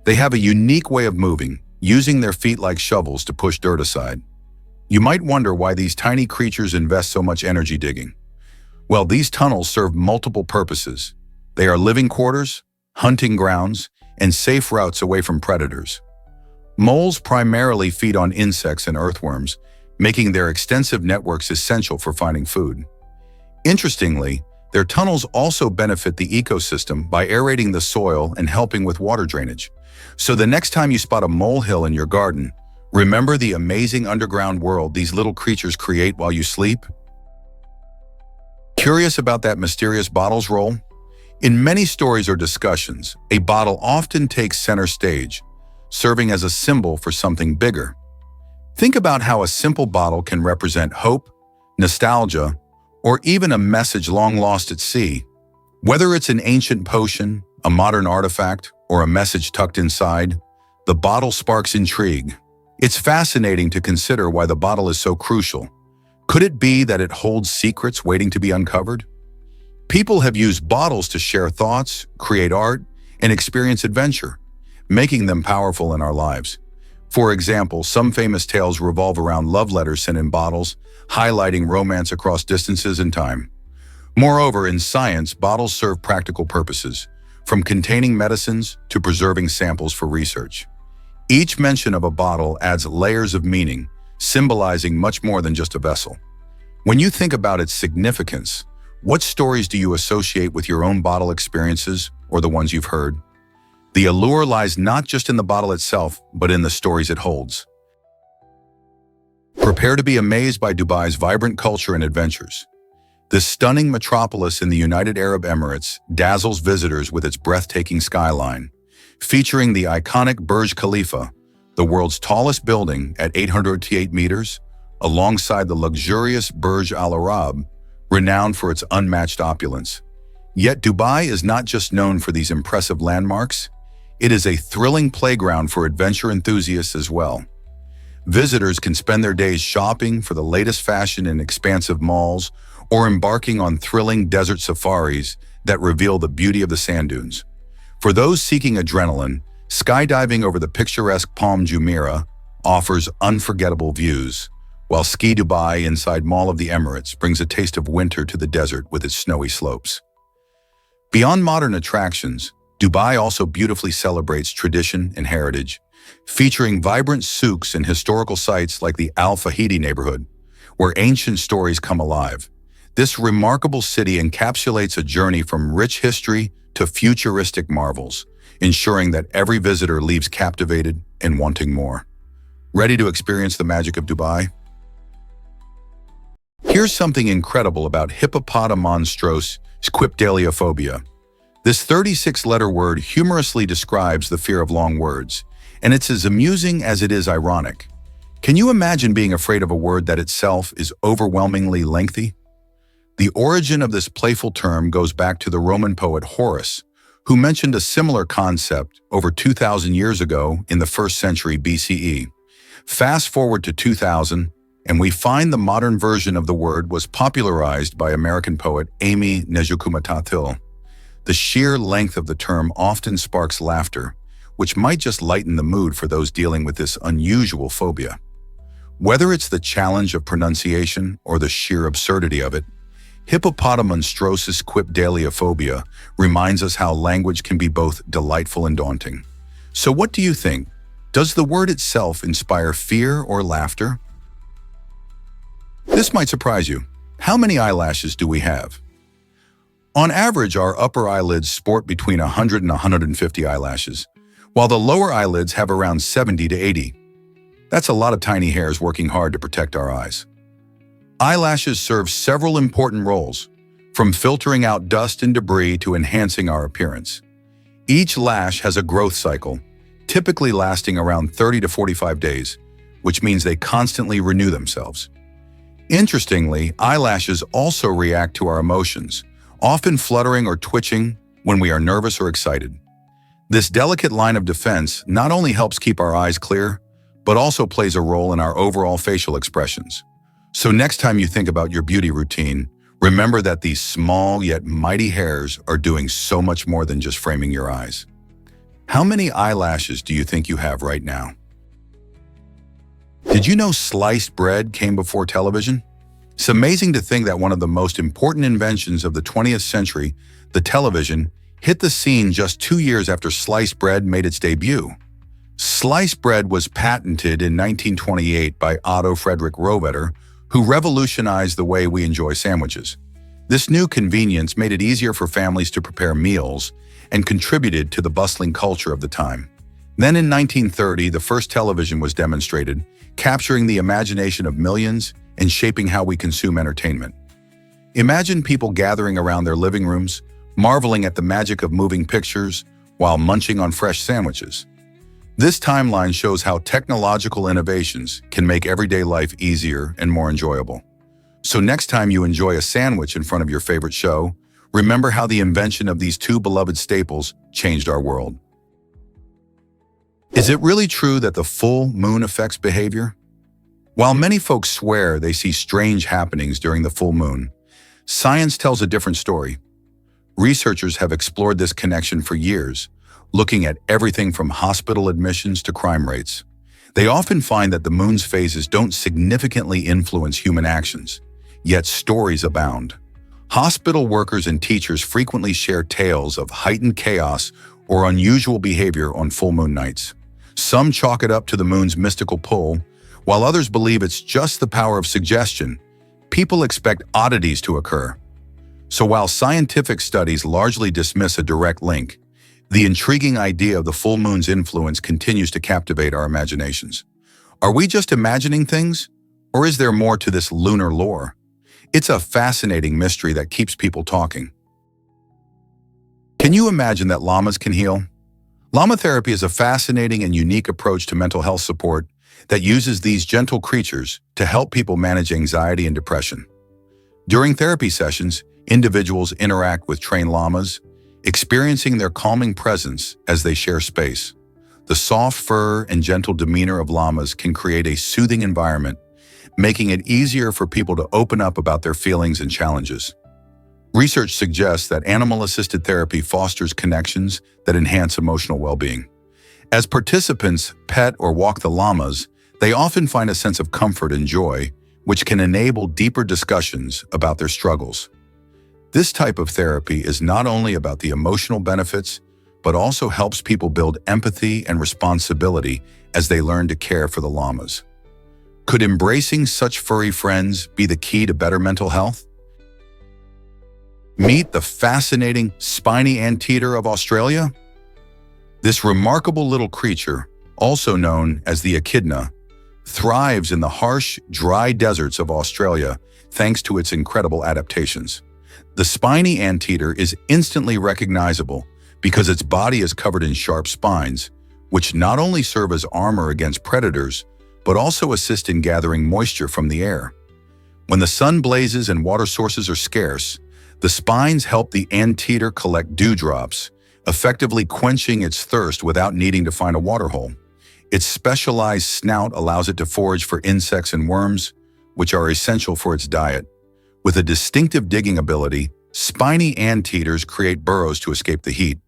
They have a unique way of moving, using their feet like shovels to push dirt aside. You might wonder why these tiny creatures invest so much energy digging. Well, these tunnels serve multiple purposes. They are living quarters, hunting grounds, and safe routes away from predators. Moles primarily feed on insects and earthworms, making their extensive networks essential for finding food. Interestingly, their tunnels also benefit the ecosystem by aerating the soil and helping with water drainage. So the next time you spot a molehill in your garden, remember the amazing underground world these little creatures create while you sleep? Curious about that mysterious bottles roll? In many stories or discussions, a bottle often takes center stage, serving as a symbol for something bigger. Think about how a simple bottle can represent hope, nostalgia, or even a message long lost at sea. Whether it's an ancient potion, a modern artifact, or a message tucked inside, the bottle sparks intrigue. It's fascinating to consider why the bottle is so crucial. Could it be that it holds secrets waiting to be uncovered? People have used bottles to share thoughts, create art, and experience adventure, making them powerful in our lives. For example, some famous tales revolve around love letters sent in bottles, highlighting romance across distances and time. Moreover, in science, bottles serve practical purposes, from containing medicines to preserving samples for research. Each mention of a bottle adds layers of meaning, symbolizing much more than just a vessel. When you think about its significance, what stories do you associate with your own bottle experiences or the ones you've heard? The allure lies not just in the bottle itself, but in the stories it holds. Prepare to be amazed by Dubai's vibrant culture and adventures. This stunning metropolis in the United Arab Emirates dazzles visitors with its breathtaking skyline, featuring the iconic Burj Khalifa, the world's tallest building at 888 meters, alongside the luxurious Burj Al Arab, renowned for its unmatched opulence. Yet Dubai is not just known for these impressive landmarks, it is a thrilling playground for adventure enthusiasts as well. Visitors can spend their days shopping for the latest fashion in expansive malls or embarking on thrilling desert safaris that reveal the beauty of the sand dunes. For those seeking adrenaline, skydiving over the picturesque Palm Jumeirah offers unforgettable views, while Ski Dubai inside Mall of the Emirates brings a taste of winter to the desert with its snowy slopes. Beyond modern attractions, Dubai also beautifully celebrates tradition and heritage, featuring vibrant souks and historical sites like the Al Fahidi neighborhood, where ancient stories come alive. This remarkable city encapsulates a journey from rich history to futuristic marvels, ensuring that every visitor leaves captivated and wanting more. Ready to experience the magic of Dubai? Here's something incredible about hippopotamonstrose squipedaliophobia. This 36-letter word humorously describes the fear of long words, and it's as amusing as it is ironic. Can you imagine being afraid of a word that itself is overwhelmingly lengthy? The origin of this playful term goes back to the Roman poet Horace, who mentioned a similar concept over 2,000 years ago in the 1st century BCE. Fast forward to 2000, and we find the modern version of the word was popularized by American poet Amy Nejukumatathil. The sheer length of the term often sparks laughter, which might just lighten the mood for those dealing with this unusual phobia. Whether it's the challenge of pronunciation or the sheer absurdity of it, hippopotamonstrose squipedaliophobia reminds us how language can be both delightful and daunting. So what do you think? Does the word itself inspire fear or laughter? This might surprise you. How many eyelashes do we have? On average, our upper eyelids sport between 100 and 150 eyelashes, while the lower eyelids have around 70 to 80. That's a lot of tiny hairs working hard to protect our eyes. Eyelashes serve several important roles, from filtering out dust and debris to enhancing our appearance. Each lash has a growth cycle, typically lasting around 30 to 45 days, which means they constantly renew themselves. Interestingly, eyelashes also react to our emotions, often fluttering or twitching when we are nervous or excited. This delicate line of defense not only helps keep our eyes clear, but also plays a role in our overall facial expressions. So next time you think about your beauty routine, remember that these small yet mighty hairs are doing so much more than just framing your eyes. How many eyelashes do you think you have right now? Did you know sliced bread came before television? It's amazing to think that one of the most important inventions of the 20th century, the television, hit the scene just 2 years after sliced bread made its debut. Sliced bread was patented in 1928 by Otto Frederick Rovetter, who revolutionized the way we enjoy sandwiches. This new convenience made it easier for families to prepare meals and contributed to the bustling culture of the time. Then in 1930, the first television was demonstrated, capturing the imagination of millions and shaping how we consume entertainment. Imagine people gathering around their living rooms, marveling at the magic of moving pictures while munching on fresh sandwiches. This timeline shows how technological innovations can make everyday life easier and more enjoyable. So next time you enjoy a sandwich in front of your favorite show, remember how the invention of these two beloved staples changed our world. Is it really true that the full moon affects behavior? While many folks swear they see strange happenings during the full moon, science tells a different story. Researchers have explored this connection for years, looking at everything from hospital admissions to crime rates. They often find that the moon's phases don't significantly influence human actions, yet stories abound. Hospital workers and teachers frequently share tales of heightened chaos or unusual behavior on full moon nights. Some chalk it up to the moon's mystical pull, while others believe it's just the power of suggestion. People expect oddities to occur. So while scientific studies largely dismiss a direct link, the intriguing idea of the full moon's influence continues to captivate our imaginations. Are we just imagining things, or is there more to this lunar lore? It's a fascinating mystery that keeps people talking. Can you imagine that llamas can heal? Llama therapy is a fascinating and unique approach to mental health support that uses these gentle creatures to help people manage anxiety and depression. During therapy sessions, individuals interact with trained llamas, experiencing their calming presence as they share space. The soft fur and gentle demeanor of llamas can create a soothing environment, making it easier for people to open up about their feelings and challenges. Research suggests that animal-assisted therapy fosters connections that enhance emotional well-being. As participants pet or walk the llamas, they often find a sense of comfort and joy, which can enable deeper discussions about their struggles. This type of therapy is not only about the emotional benefits, but also helps people build empathy and responsibility as they learn to care for the llamas. Could embracing such furry friends be the key to better mental health? Meet the fascinating spiny anteater of Australia. This remarkable little creature, also known as the echidna, thrives in the harsh, dry deserts of Australia thanks to its incredible adaptations. The spiny anteater is instantly recognizable because its body is covered in sharp spines, which not only serve as armor against predators, but also assist in gathering moisture from the air. When the sun blazes and water sources are scarce, the spines help the anteater collect dewdrops, effectively quenching its thirst without needing to find a waterhole. Its specialized snout allows it to forage for insects and worms, which are essential for its diet. With a distinctive digging ability, spiny anteaters create burrows to escape the heat.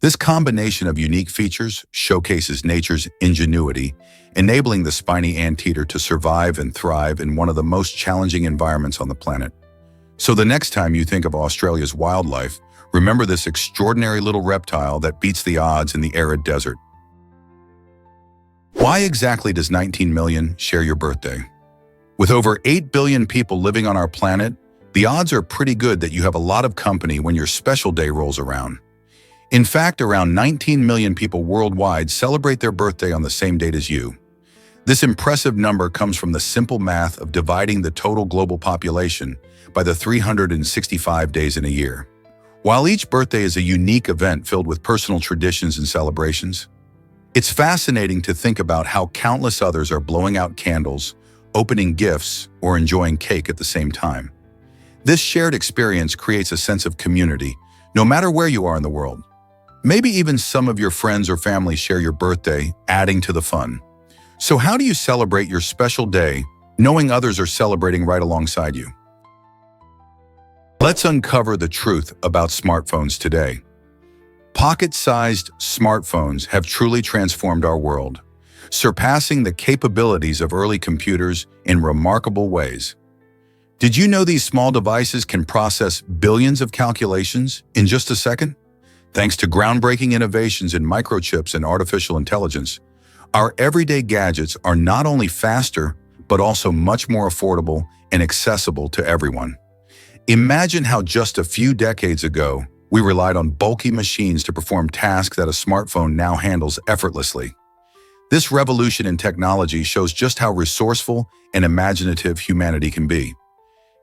This combination of unique features showcases nature's ingenuity, enabling the spiny anteater to survive and thrive in one of the most challenging environments on the planet. So the next time you think of Australia's wildlife, remember this extraordinary little reptile that beats the odds in the arid desert. Why exactly does 19 million share your birthday? With over 8 billion people living on our planet, the odds are pretty good that you have a lot of company when your special day rolls around. In fact, around 19 million people worldwide celebrate their birthday on the same date as you. This impressive number comes from the simple math of dividing the total global population by the 365 days in a year. While each birthday is a unique event filled with personal traditions and celebrations, it's fascinating to think about how countless others are blowing out candles, opening gifts, or enjoying cake at the same time. This shared experience creates a sense of community, no matter where you are in the world. Maybe even some of your friends or family share your birthday, adding to the fun. So how do you celebrate your special day, knowing others are celebrating right alongside you? Let's uncover the truth about smartphones today. Pocket-sized smartphones have truly transformed our world, surpassing the capabilities of early computers in remarkable ways. Did you know these small devices can process billions of calculations in just a second? Thanks to groundbreaking innovations in microchips and artificial intelligence, our everyday gadgets are not only faster, but also much more affordable and accessible to everyone. Imagine how just a few decades ago, we relied on bulky machines to perform tasks that a smartphone now handles effortlessly. This revolution in technology shows just how resourceful and imaginative humanity can be.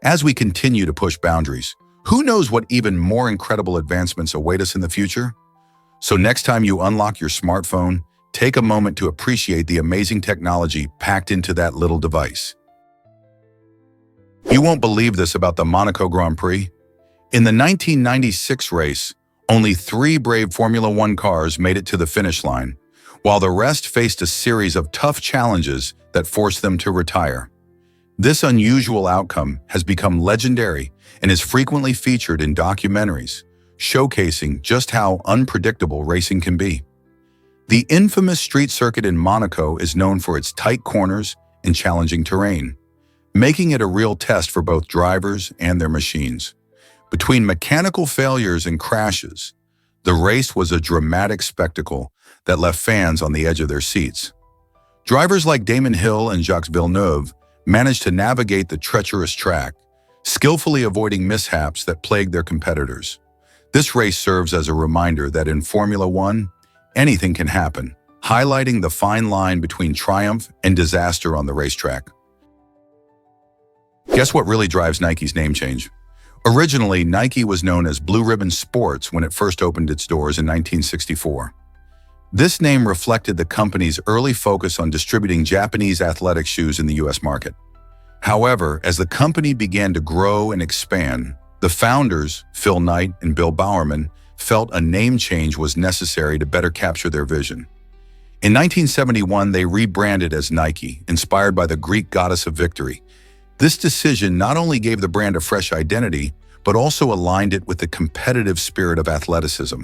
As we continue to push boundaries, Who knows what even more incredible advancements await us in the future? So next time you unlock your smartphone, take a moment to appreciate the amazing technology packed into that little device. You won't believe this about the Monaco Grand Prix. In the 1996 race, only 3 brave Formula One cars made it to the finish line, while the rest faced a series of tough challenges that forced them to retire. This unusual outcome has become legendary and is frequently featured in documentaries, showcasing just how unpredictable racing can be. The infamous street circuit in Monaco is known for its tight corners and challenging terrain, making it a real test for both drivers and their machines. Between mechanical failures and crashes, the race was a dramatic spectacle that left fans on the edge of their seats. Drivers like Damon Hill and Jacques Villeneuve managed to navigate the treacherous track, skillfully avoiding mishaps that plagued their competitors. This race serves as a reminder that in Formula One, anything can happen, highlighting the fine line between triumph and disaster on the racetrack. Guess what really drives Nike's name change? Originally, Nike was known as Blue Ribbon Sports when it first opened its doors in 1964. This name reflected the company's early focus on distributing Japanese athletic shoes in the US market. However, as the company began to grow and expand, the founders, Phil Knight and Bill Bowerman, felt a name change was necessary to better capture their vision. In 1971, they rebranded as Nike, inspired by the Greek goddess of victory. This decision not only gave the brand a fresh identity, but also aligned it with the competitive spirit of athleticism.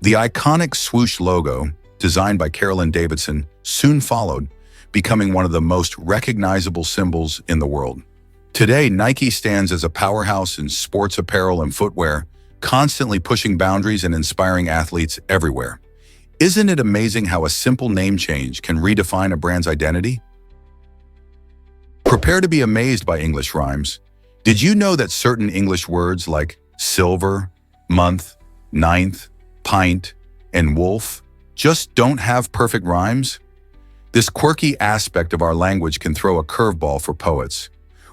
The iconic swoosh logo, designed by Carolyn Davidson, soon followed, becoming one of the most recognizable symbols in the world. Today, Nike stands as a powerhouse in sports apparel and footwear, constantly pushing boundaries and inspiring athletes everywhere. Isn't it amazing how a simple name change can redefine a brand's identity? Prepare to be amazed by English rhymes. Did you know that certain English words like silver, month, ninth, pint, and wolf just don't have perfect rhymes? This quirky aspect of our language can throw a curveball for poets.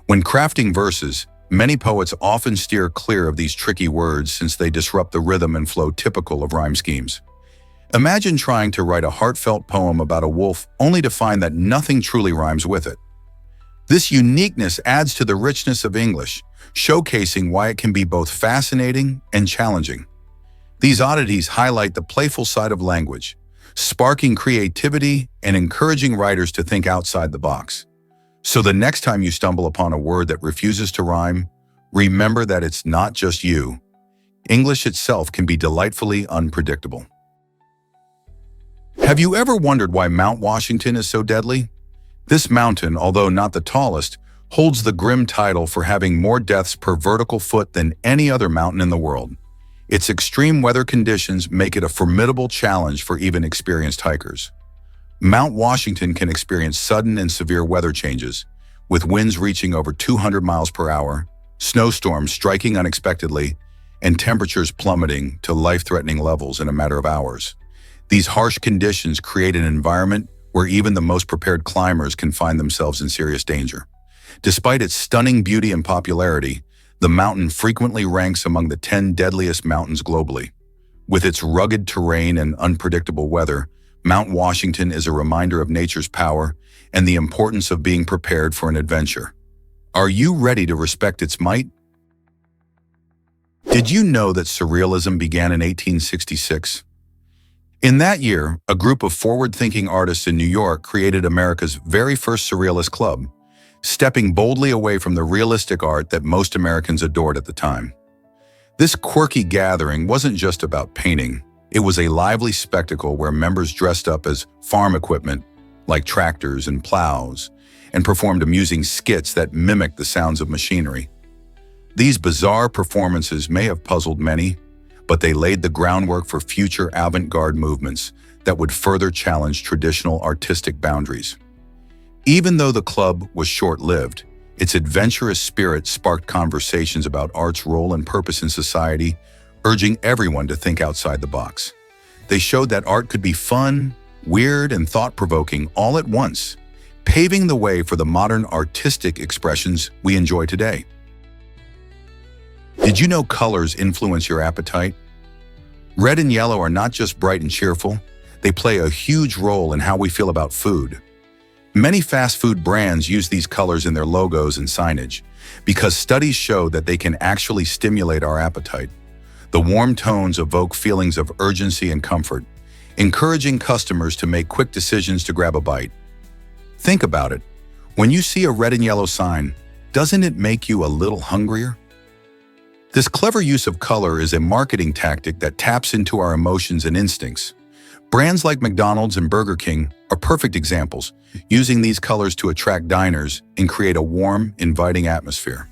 When crafting verses, many poets often steer clear of these tricky words since they disrupt the rhythm and flow typical of rhyme schemes. Imagine trying to write a heartfelt poem about a wolf only to find that nothing truly rhymes with it. This uniqueness adds to the richness of English, showcasing why it can be both fascinating and challenging. These oddities highlight the playful side of language, sparking creativity and encouraging writers to think outside the box. So the next time you stumble upon a word that refuses to rhyme, remember that it's not just you. English itself can be delightfully unpredictable. Have you ever wondered why Mount Washington is so deadly? This mountain, although not the tallest, holds the grim title for having more deaths per vertical foot than any other mountain in the world. Its extreme weather conditions make it a formidable challenge for even experienced hikers. Mount Washington can experience sudden and severe weather changes, with winds reaching over 200 miles per hour, snowstorms striking unexpectedly, and temperatures plummeting to life-threatening levels in a matter of hours. These harsh conditions create an environment where even the most prepared climbers can find themselves in serious danger. Despite its stunning beauty and popularity, the mountain frequently ranks among the 10 deadliest mountains globally. With its rugged terrain and unpredictable weather, Mount Washington is a reminder of nature's power and the importance of being prepared for an adventure. Are you ready to respect its might? Did you know that Surrealism began in 1866? In that year, a group of forward-thinking artists in New York created America's very first Surrealist club, stepping boldly away from the realistic art that most Americans adored at the time. This quirky gathering wasn't just about painting. It was a lively spectacle where members dressed up as farm equipment, like tractors and plows, and performed amusing skits that mimicked the sounds of machinery. These bizarre performances may have puzzled many, but they laid the groundwork for future avant-garde movements that would further challenge traditional artistic boundaries. Even though the club was short-lived, its adventurous spirit sparked conversations about art's role and purpose in society, urging everyone to think outside the box. They showed that art could be fun, weird, and thought-provoking all at once, paving the way for the modern artistic expressions we enjoy today. Did you know colors influence your appetite? Red and yellow are not just bright and cheerful, they play a huge role in how we feel about food. Many fast food brands use these colors in their logos and signage because studies show that they can actually stimulate our appetite. The warm tones evoke feelings of urgency and comfort, encouraging customers to make quick decisions to grab a bite. Think about it. When you see a red and yellow sign, doesn't it make you a little hungrier? This clever use of color is a marketing tactic that taps into our emotions and instincts. Brands like McDonald's and Burger King are perfect examples, using these colors to attract diners and create a warm, inviting atmosphere.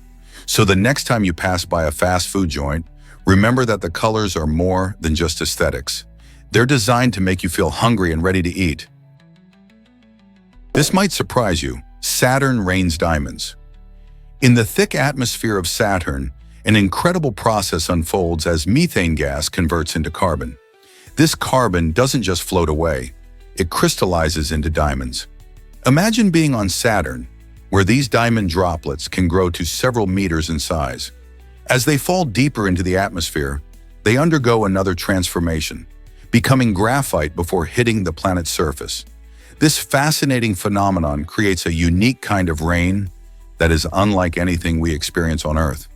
So the next time you pass by a fast food joint, remember that the colors are more than just aesthetics. They're designed to make you feel hungry and ready to eat. This might surprise you. Saturn rains diamonds. In the thick atmosphere of Saturn, an incredible process unfolds as methane gas converts into carbon. This carbon doesn't just float away, it crystallizes into diamonds. Imagine being on Saturn, where these diamond droplets can grow to several meters in size. As they fall deeper into the atmosphere, they undergo another transformation, becoming graphite before hitting the planet's surface. This fascinating phenomenon creates a unique kind of rain that is unlike anything we experience on Earth.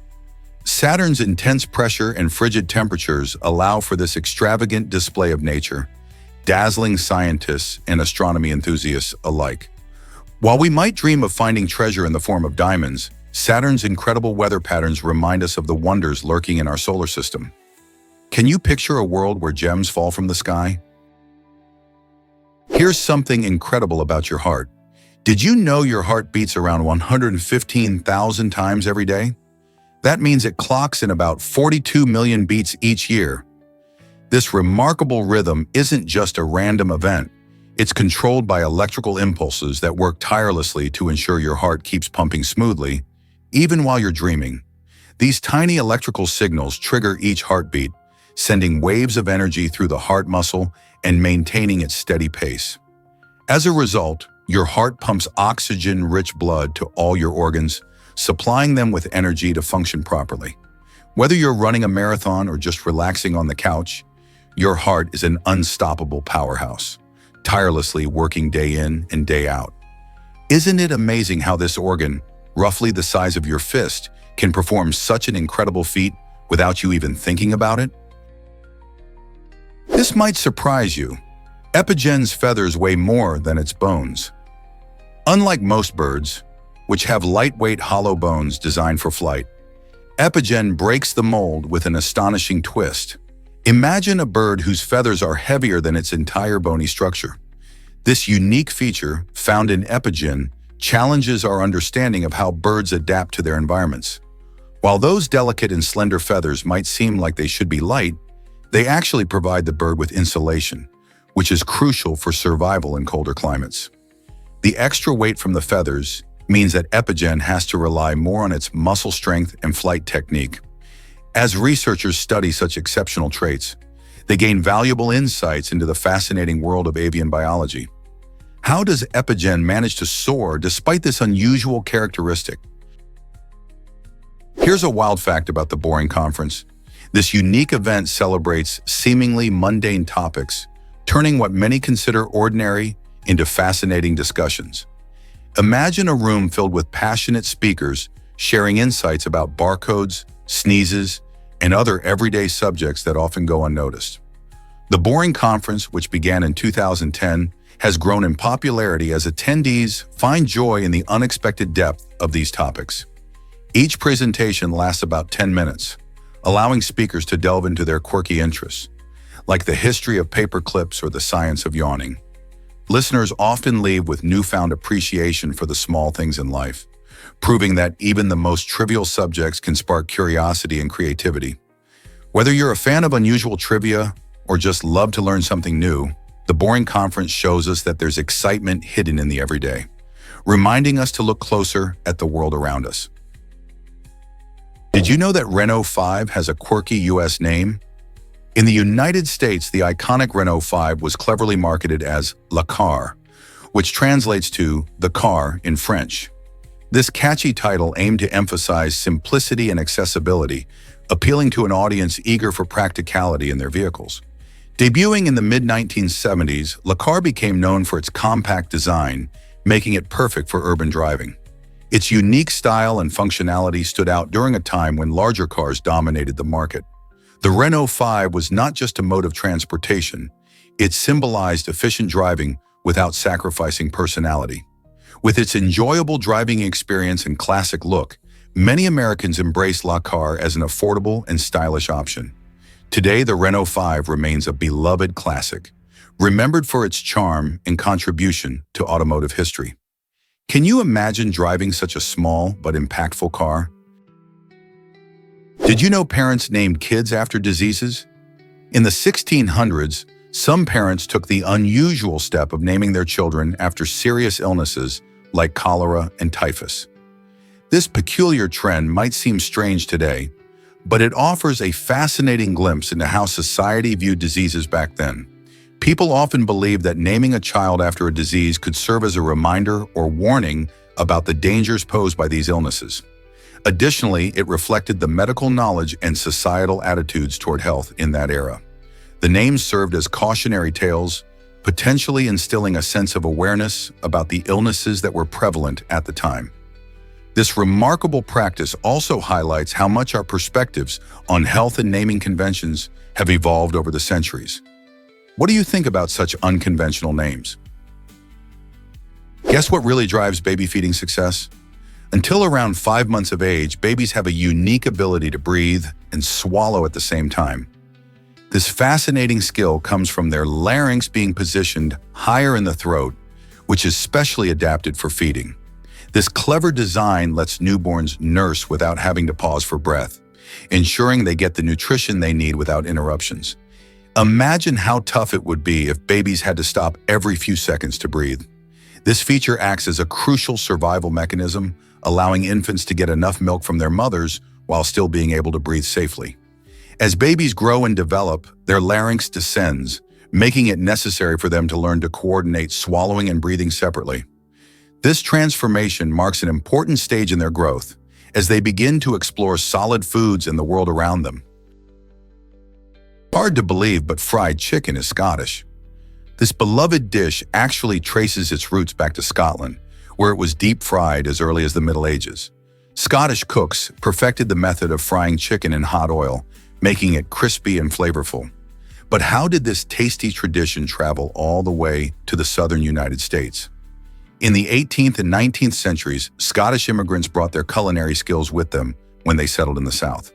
Saturn's intense pressure and frigid temperatures allow for this extravagant display of nature, dazzling scientists and astronomy enthusiasts alike. While we might dream of finding treasure in the form of diamonds, Saturn's incredible weather patterns remind us of the wonders lurking in our solar system. Can you picture a world where gems fall from the sky? Here's something incredible about your heart. Did you know your heart beats around 115,000 times every day? That means it clocks in about 42 million beats each year. This remarkable rhythm isn't just a random event. It's controlled by electrical impulses that work tirelessly to ensure your heart keeps pumping smoothly, even while you're dreaming. These tiny electrical signals trigger each heartbeat, sending waves of energy through the heart muscle and maintaining its steady pace. As a result, your heart pumps oxygen-rich blood to all your organs, supplying them with energy to function properly. Whether you're running a marathon or just relaxing on the couch, your heart is an unstoppable powerhouse, tirelessly working day in and day out. Isn't it amazing how this organ, roughly the size of your fist, can perform such an incredible feat without you even thinking about it? This might surprise you. Epigen's feathers weigh more than its bones. Unlike most birds, which have lightweight hollow bones designed for flight, Epigen breaks the mold with an astonishing twist. Imagine a bird whose feathers are heavier than its entire bony structure. This unique feature, found in Epigen, challenges our understanding of how birds adapt to their environments. While those delicate and slender feathers might seem like they should be light, they actually provide the bird with insulation, which is crucial for survival in colder climates. The extra weight from the feathers means that Epigen has to rely more on its muscle strength and flight technique. As researchers study such exceptional traits, they gain valuable insights into the fascinating world of avian biology. How does Epigen manage to soar despite this unusual characteristic? Here's a wild fact about the Boring Conference. This unique event celebrates seemingly mundane topics, turning what many consider ordinary into fascinating discussions. Imagine a room filled with passionate speakers sharing insights about barcodes, sneezes, and other everyday subjects that often go unnoticed. The Boring Conference, which began in 2010, has grown in popularity as attendees find joy in the unexpected depth of these topics. Each presentation lasts about 10 minutes, allowing speakers to delve into their quirky interests, like the history of paper clips or the science of yawning. Listeners often leave with newfound appreciation for the small things in life, proving that even the most trivial subjects can spark curiosity and creativity. Whether you're a fan of unusual trivia or just love to learn something new, the Boring Conference shows us that there's excitement hidden in the everyday, reminding us to look closer at the world around us. Did you know that Renault 5 has a quirky US name? In the United States, the iconic Renault 5 was cleverly marketed as La Car, which translates to the car in French. This catchy title aimed to emphasize simplicity and accessibility, appealing to an audience eager for practicality in their vehicles. Debuting in the mid-1970s, the car became known for its compact design, making it perfect for urban driving. Its unique style and functionality stood out during a time when larger cars dominated the market. The Renault 5 was not just a mode of transportation, it symbolized efficient driving without sacrificing personality. With its enjoyable driving experience and classic look, many Americans embrace la car as an affordable and stylish option. Today, the Renault 5 remains a beloved classic, remembered for its charm and contribution to automotive history. Can you imagine driving such a small but impactful car? Did you know parents named kids after diseases? In the 1600s, some parents took the unusual step of naming their children after serious illnesses like cholera and typhus. This peculiar trend might seem strange today, but it offers a fascinating glimpse into how society viewed diseases back then. People often believed that naming a child after a disease could serve as a reminder or warning about the dangers posed by these illnesses. Additionally, it reflected the medical knowledge and societal attitudes toward health in that era. The names served as cautionary tales, potentially instilling a sense of awareness about the illnesses that were prevalent at the time. This remarkable practice also highlights how much our perspectives on health and naming conventions have evolved over the centuries. What do you think about such unconventional names? Guess what really drives baby feeding success? Until around 5 months of age, babies have a unique ability to breathe and swallow at the same time. This fascinating skill comes from their larynx being positioned higher in the throat, which is specially adapted for feeding. This clever design lets newborns nurse without having to pause for breath, ensuring they get the nutrition they need without interruptions. Imagine how tough it would be if babies had to stop every few seconds to breathe. This feature acts as a crucial survival mechanism, allowing infants to get enough milk from their mothers while still being able to breathe safely. As babies grow and develop, their larynx descends, making it necessary for them to learn to coordinate swallowing and breathing separately. This transformation marks an important stage in their growth, as they begin to explore solid foods and the world around them. Hard to believe, but fried chicken is Scottish. This beloved dish actually traces its roots back to Scotland, where it was deep fried as early as the Middle Ages. Scottish cooks perfected the method of frying chicken in hot oil, making it crispy and flavorful. But how did this tasty tradition travel all the way to the southern United States? In the 18th and 19th centuries, Scottish immigrants brought their culinary skills with them when they settled in the South.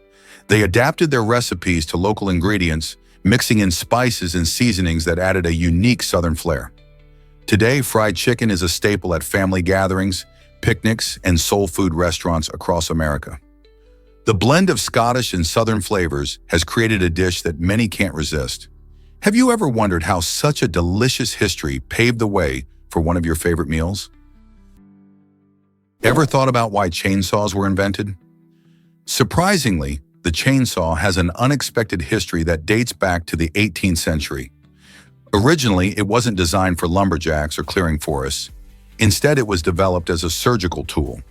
They adapted their recipes to local ingredients, mixing in spices and seasonings that added a unique Southern flair. Today, fried chicken is a staple at family gatherings, picnics, and soul food restaurants across America. The blend of Scottish and Southern flavors has created a dish that many can't resist. Have you ever wondered how such a delicious history paved the way for one of your favorite meals? Ever thought about why chainsaws were invented? Surprisingly, the chainsaw has an unexpected history that dates back to the 18th century. Originally, it wasn't designed for lumberjacks or clearing forests. Instead, it was developed as a surgical tool.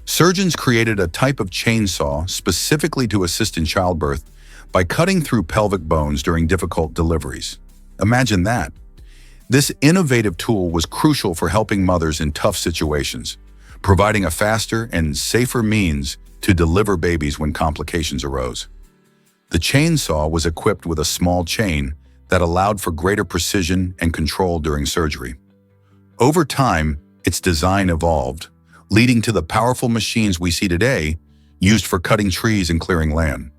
Surgeons created a type of chainsaw specifically to assist in childbirth by cutting through pelvic bones during difficult deliveries. Imagine that. This innovative tool was crucial for helping mothers in tough situations, providing a faster and safer means to deliver babies when complications arose. The chainsaw was equipped with a small chain that allowed for greater precision and control during surgery. Over time, its design evolved, leading to the powerful machines we see today, used for cutting trees and clearing land.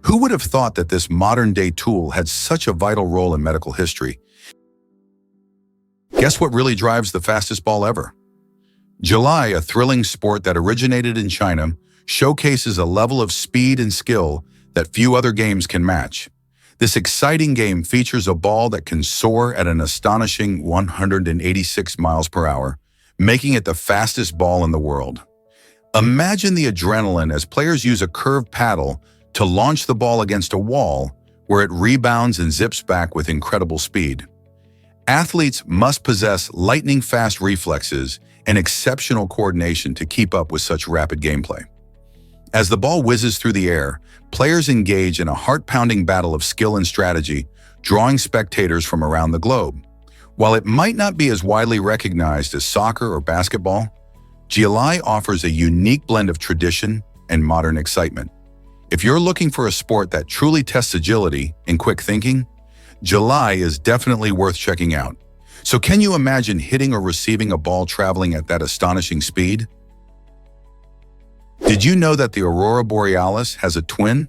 Who would have thought that this modern-day tool had such a vital role in medical history? Guess what really drives the fastest ball ever? July, a thrilling sport that originated in China, showcases a level of speed and skill that few other games can match. This exciting game features a ball that can soar at an astonishing 186 miles per hour, making it the fastest ball in the world. Imagine the adrenaline as players use a curved paddle to launch the ball against a wall, where it rebounds and zips back with incredible speed. Athletes must possess lightning-fast reflexes and exceptional coordination to keep up with such rapid gameplay. As the ball whizzes through the air, players engage in a heart-pounding battle of skill and strategy, drawing spectators from around the globe. While it might not be as widely recognized as soccer or basketball, Jialai offers a unique blend of tradition and modern excitement. If you're looking for a sport that truly tests agility and quick thinking, Jialai is definitely worth checking out. So can you imagine hitting or receiving a ball traveling at that astonishing speed? Did you know that the Aurora Borealis has a twin?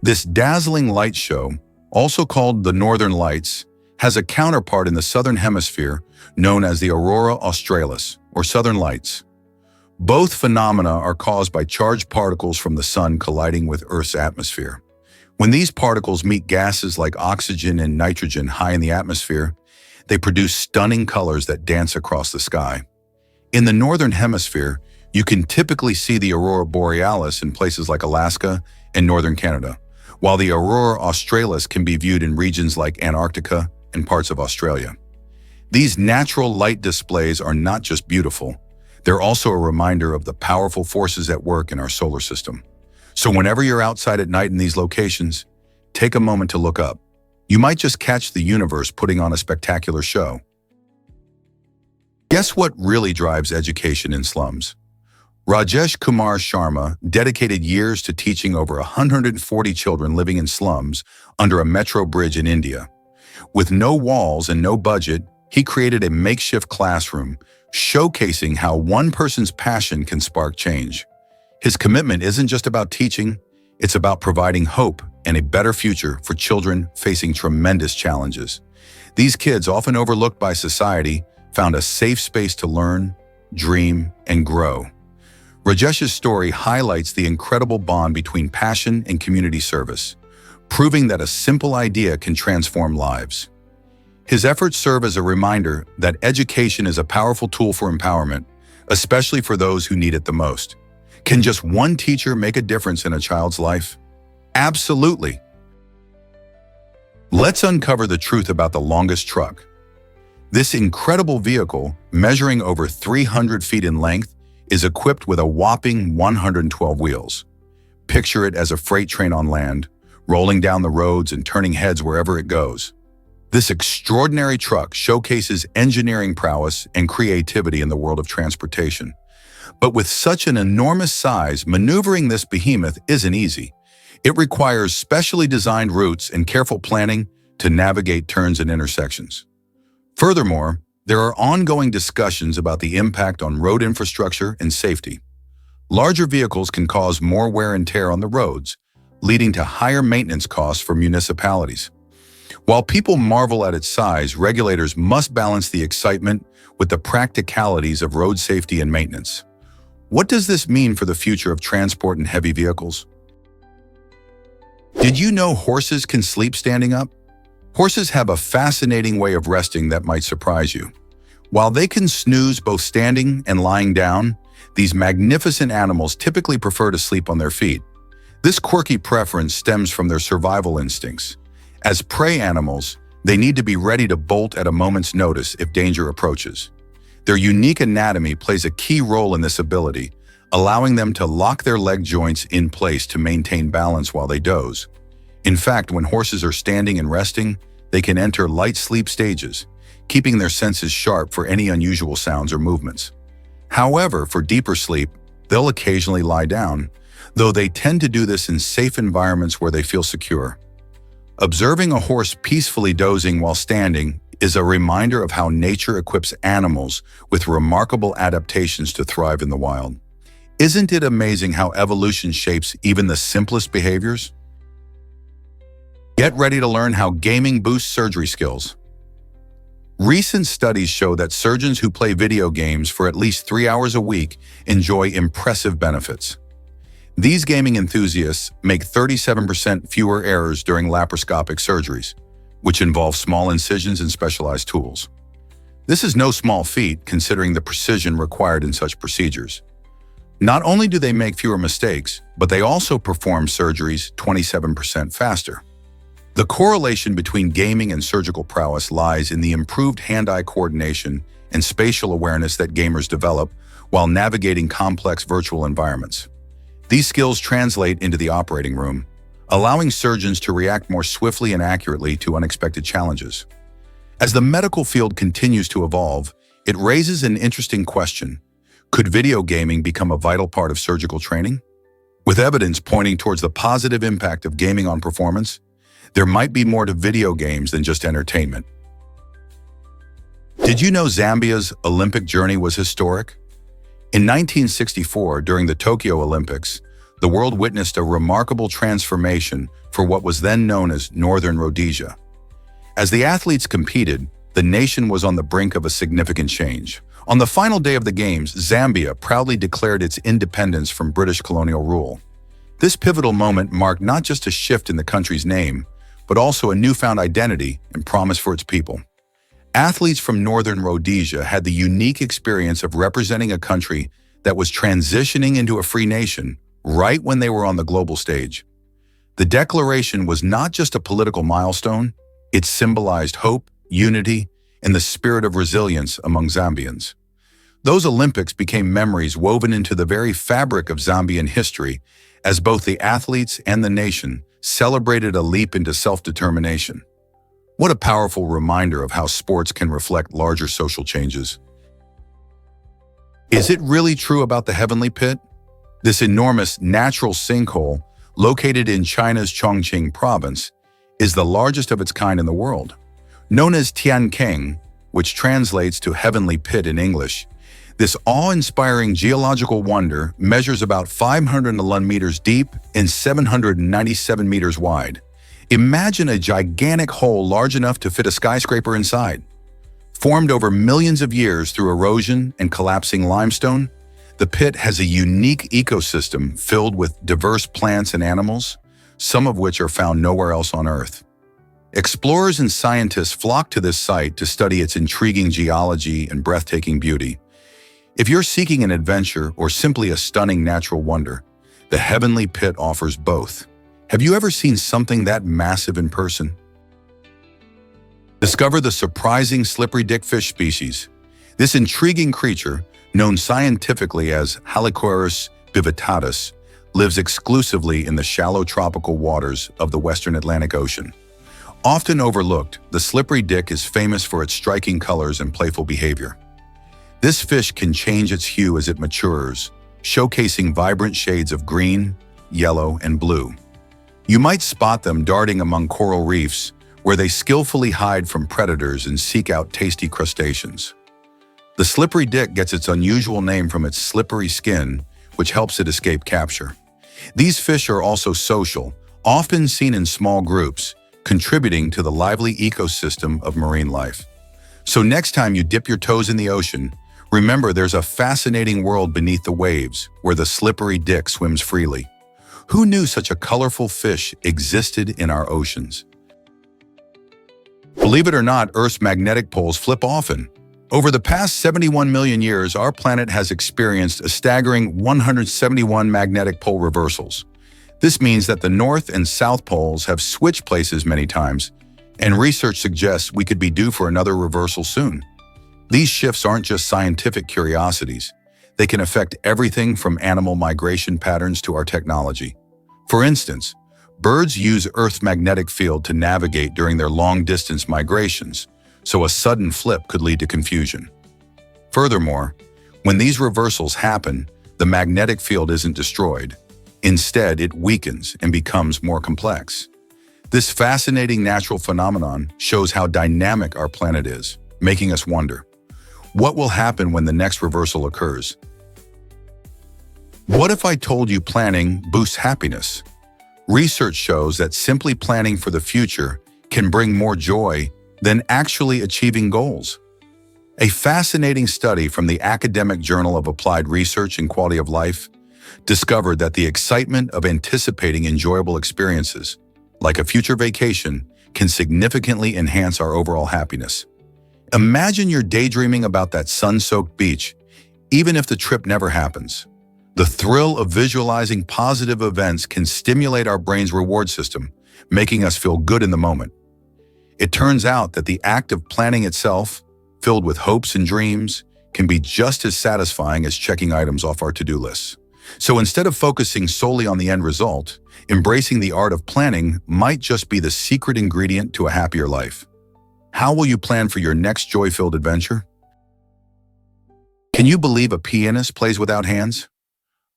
This dazzling light show, also called the Northern Lights, has a counterpart in the Southern Hemisphere known as the Aurora Australis, or Southern Lights. Both phenomena are caused by charged particles from the sun colliding with Earth's atmosphere. When these particles meet gases like oxygen and nitrogen high in the atmosphere, they produce stunning colors that dance across the sky. In the Northern Hemisphere, you can typically see the Aurora Borealis in places like Alaska and northern Canada, while the Aurora Australis can be viewed in regions like Antarctica and parts of Australia. These natural light displays are not just beautiful, they're also a reminder of the powerful forces at work in our solar system. So whenever you're outside at night in these locations, take a moment to look up. You might just catch the universe putting on a spectacular show. Guess what really drives education in slums? Rajesh Kumar Sharma dedicated years to teaching over 140 children living in slums under a metro bridge in India. With no walls and no budget, he created a makeshift classroom, showcasing how one person's passion can spark change. His commitment isn't just about teaching, it's about providing hope and a better future for children facing tremendous challenges. These kids, often overlooked by society, found a safe space to learn, dream, and grow. Rajesh's story highlights the incredible bond between passion and community service, proving that a simple idea can transform lives. His efforts serve as a reminder that education is a powerful tool for empowerment, especially for those who need it the most. Can just one teacher make a difference in a child's life? Absolutely. Let's uncover the truth about the longest truck. This incredible vehicle, measuring over 300 feet in length, is equipped with a whopping 112 wheels. Picture it as a freight train on land, rolling down the roads and turning heads wherever it goes. This extraordinary truck showcases engineering prowess and creativity in the world of transportation. But with such an enormous size, maneuvering this behemoth isn't easy. It requires specially designed routes and careful planning to navigate turns and intersections. Furthermore, there are ongoing discussions about the impact on road infrastructure and safety. Larger vehicles can cause more wear and tear on the roads, leading to higher maintenance costs for municipalities. While people marvel at its size, regulators must balance the excitement with the practicalities of road safety and maintenance. What does this mean for the future of transport and heavy vehicles? Did you know horses can sleep standing up? Horses have a fascinating way of resting that might surprise you. While they can snooze both standing and lying down, these magnificent animals typically prefer to sleep on their feet. This quirky preference stems from their survival instincts. As prey animals, they need to be ready to bolt at a moment's notice if danger approaches. Their unique anatomy plays a key role in this ability, allowing them to lock their leg joints in place to maintain balance while they doze. In fact, when horses are standing and resting, they can enter light sleep stages, keeping their senses sharp for any unusual sounds or movements. However, for deeper sleep, they'll occasionally lie down, though they tend to do this in safe environments where they feel secure. Observing a horse peacefully dozing while standing is a reminder of how nature equips animals with remarkable adaptations to thrive in the wild. Isn't it amazing how evolution shapes even the simplest behaviors? Get ready to learn how gaming boosts surgery skills. Recent studies show that surgeons who play video games for at least 3 hours a week enjoy impressive benefits. These gaming enthusiasts make 37% fewer errors during laparoscopic surgeries, which involve small incisions and specialized tools. This is no small feat considering the precision required in such procedures. Not only do they make fewer mistakes, but they also perform surgeries 27% faster. The correlation between gaming and surgical prowess lies in the improved hand-eye coordination and spatial awareness that gamers develop while navigating complex virtual environments. These skills translate into the operating room, allowing surgeons to react more swiftly and accurately to unexpected challenges. As the medical field continues to evolve, it raises an interesting question. Could video gaming become a vital part of surgical training? With evidence pointing towards the positive impact of gaming on performance, there might be more to video games than just entertainment. Did you know Zambia's Olympic journey was historic? In 1964, during the Tokyo Olympics, the world witnessed a remarkable transformation for what was then known as Northern Rhodesia. As the athletes competed, the nation was on the brink of a significant change. On the final day of the Games, Zambia proudly declared its independence from British colonial rule. This pivotal moment marked not just a shift in the country's name, but also a newfound identity and promise for its people. Athletes from Northern Rhodesia had the unique experience of representing a country that was transitioning into a free nation right when they were on the global stage. The declaration was not just a political milestone, it symbolized hope, unity, and the spirit of resilience among Zambians. Those Olympics became memories woven into the very fabric of Zambian history as both the athletes and the nation celebrated a leap into self-determination. What a powerful reminder of how sports can reflect larger social changes. Is it really true about the Heavenly Pit? This enormous natural sinkhole, located in China's Chongqing province, is the largest of its kind in the world. Known as Tiankeng, which translates to Heavenly Pit in English, this awe-inspiring geological wonder measures about 511 meters deep and 797 meters wide. Imagine a gigantic hole large enough to fit a skyscraper inside. Formed over millions of years through erosion and collapsing limestone, the pit has a unique ecosystem filled with diverse plants and animals, some of which are found nowhere else on Earth. Explorers and scientists flock to this site to study its intriguing geology and breathtaking beauty. If you're seeking an adventure or simply a stunning natural wonder, the Heavenly Pit offers both. Have you ever seen something that massive in person? Discover the surprising slippery dickfish species. This intriguing creature, known scientifically as Halichoerus vivittatus, lives exclusively in the shallow tropical waters of the western Atlantic Ocean. Often overlooked, the slippery dick is famous for its striking colors and playful behavior. This fish can change its hue as it matures, showcasing vibrant shades of green, yellow, and blue. You might spot them darting among coral reefs, where they skillfully hide from predators and seek out tasty crustaceans. The slippery dick gets its unusual name from its slippery skin, which helps it escape capture. These fish are also social, often seen in small groups, contributing to the lively ecosystem of marine life. So next time you dip your toes in the ocean, remember there's a fascinating world beneath the waves where the slippery dick swims freely. Who knew such a colorful fish existed in our oceans? Believe it or not, Earth's magnetic poles flip often. Over the past 71 million years, our planet has experienced a staggering 171 magnetic pole reversals. This means that the North and South poles have switched places many times, and research suggests we could be due for another reversal soon. These shifts aren't just scientific curiosities. They can affect everything from animal migration patterns to our technology. For instance, birds use Earth's magnetic field to navigate during their long-distance migrations, so a sudden flip could lead to confusion. Furthermore, when these reversals happen, the magnetic field isn't destroyed. Instead, it weakens and becomes more complex. This fascinating natural phenomenon shows how dynamic our planet is, making us wonder, what will happen when the next reversal occurs? What if I told you planning boosts happiness? Research shows that simply planning for the future can bring more joy than actually achieving goals. A fascinating study from the Academic Journal of Applied Research and Quality of Life discovered that the excitement of anticipating enjoyable experiences, like a future vacation, can significantly enhance our overall happiness. Imagine you're daydreaming about that sun-soaked beach, even if the trip never happens. The thrill of visualizing positive events can stimulate our brain's reward system, making us feel good in the moment. It turns out that the act of planning itself, filled with hopes and dreams, can be just as satisfying as checking items off our to-do lists. So instead of focusing solely on the end result, embracing the art of planning might just be the secret ingredient to a happier life. How will you plan for your next joy-filled adventure? Can you believe a pianist plays without hands?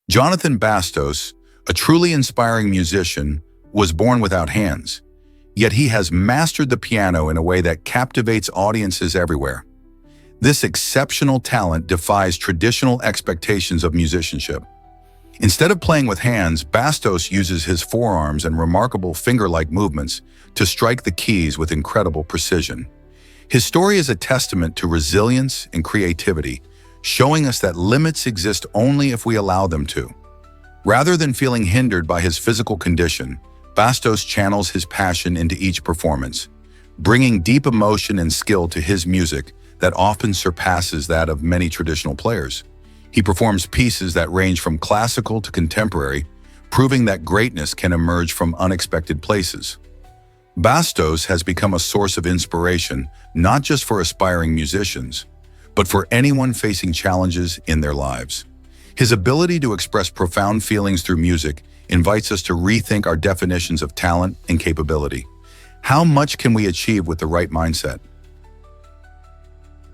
Jonathan Bastos, a truly inspiring musician, was born without hands, yet he has mastered the piano in a way that captivates audiences everywhere. This exceptional talent defies traditional expectations of musicianship. Instead of playing with hands, Bastos uses his forearms and remarkable finger-like movements to strike the keys with incredible precision. His story is a testament to resilience and creativity, showing us that limits exist only if we allow them to. Rather than feeling hindered by his physical condition, Bastos channels his passion into each performance, bringing deep emotion and skill to his music that often surpasses that of many traditional players. He performs pieces that range from classical to contemporary, proving that greatness can emerge from unexpected places. Bastos has become a source of inspiration not just for aspiring musicians, but for anyone facing challenges in their lives. His ability to express profound feelings through music invites us to rethink our definitions of talent and capability. How much can we achieve with the right mindset?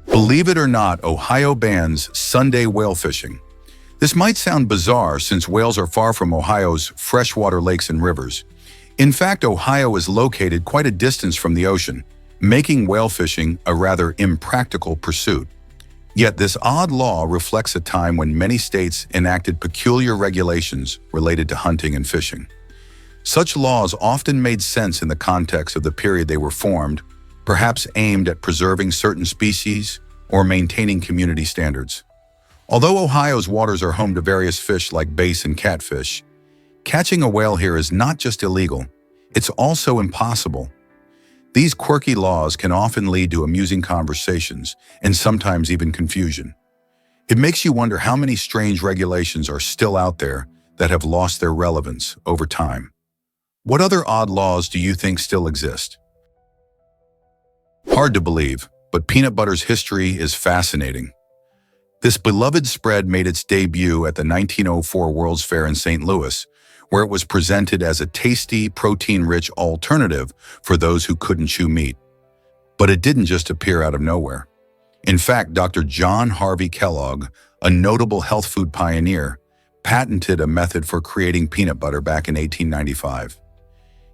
Believe it or not, Ohio bans Sunday whale fishing. This might sound bizarre since whales are far from Ohio's freshwater lakes and rivers. In fact, Ohio is located quite a distance from the ocean, making whale fishing a rather impractical pursuit. Yet this odd law reflects a time when many states enacted peculiar regulations related to hunting and fishing. Such laws often made sense in the context of the period they were formed, perhaps aimed at preserving certain species or maintaining community standards. Although Ohio's waters are home to various fish like bass and catfish, catching a whale here is not just illegal, it's also impossible. These quirky laws can often lead to amusing conversations and sometimes even confusion. It makes you wonder how many strange regulations are still out there that have lost their relevance over time. What other odd laws do you think still exist? Hard to believe, but peanut butter's history is fascinating. This beloved spread made its debut at the 1904 World's Fair in St. Louis, where it was presented as a tasty, protein-rich alternative for those who couldn't chew meat. But it didn't just appear out of nowhere. In fact, Dr. John Harvey Kellogg, a notable health food pioneer, patented a method for creating peanut butter back in 1895.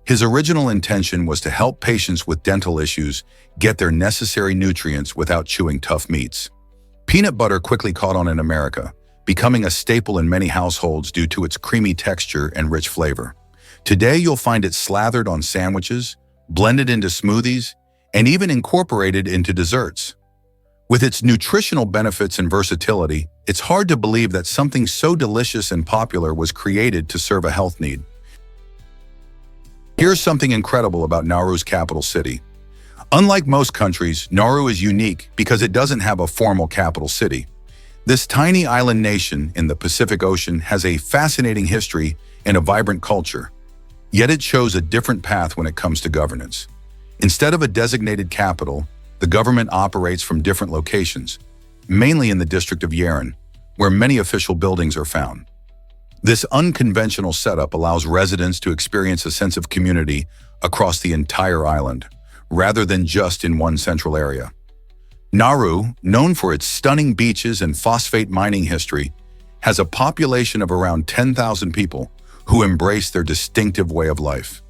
His original intention was to help patients with dental issues get their necessary nutrients without chewing tough meats. Peanut butter quickly caught on in America, becoming a staple in many households due to its creamy texture and rich flavor. Today, you'll find it slathered on sandwiches, blended into smoothies, and even incorporated into desserts. With its nutritional benefits and versatility, it's hard to believe that something so delicious and popular was created to serve a health need. Here's something incredible about Nauru's capital city. Unlike most countries, Nauru is unique because it doesn't have a formal capital city. This tiny island nation in the Pacific Ocean has a fascinating history and a vibrant culture, yet it chose a different path when it comes to governance. Instead of a designated capital, the government operates from different locations, mainly in the district of Yaren, where many official buildings are found. This unconventional setup allows residents to experience a sense of community across the entire island, rather than just in one central area. Nauru, known for its stunning beaches and phosphate mining history, has a population of around 10,000 people who embrace their distinctive way of life.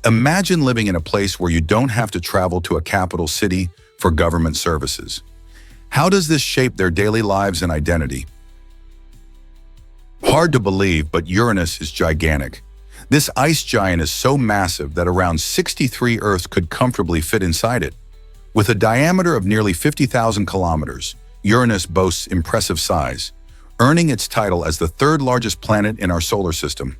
Imagine living in a place where you don't have to travel to a capital city for government services. How does this shape their daily lives and identity? Hard to believe, but Uranus is gigantic. This ice giant is so massive that around 63 Earths could comfortably fit inside it. With a diameter of nearly 50,000 kilometers, Uranus boasts impressive size, earning its title as the third largest planet in our solar system.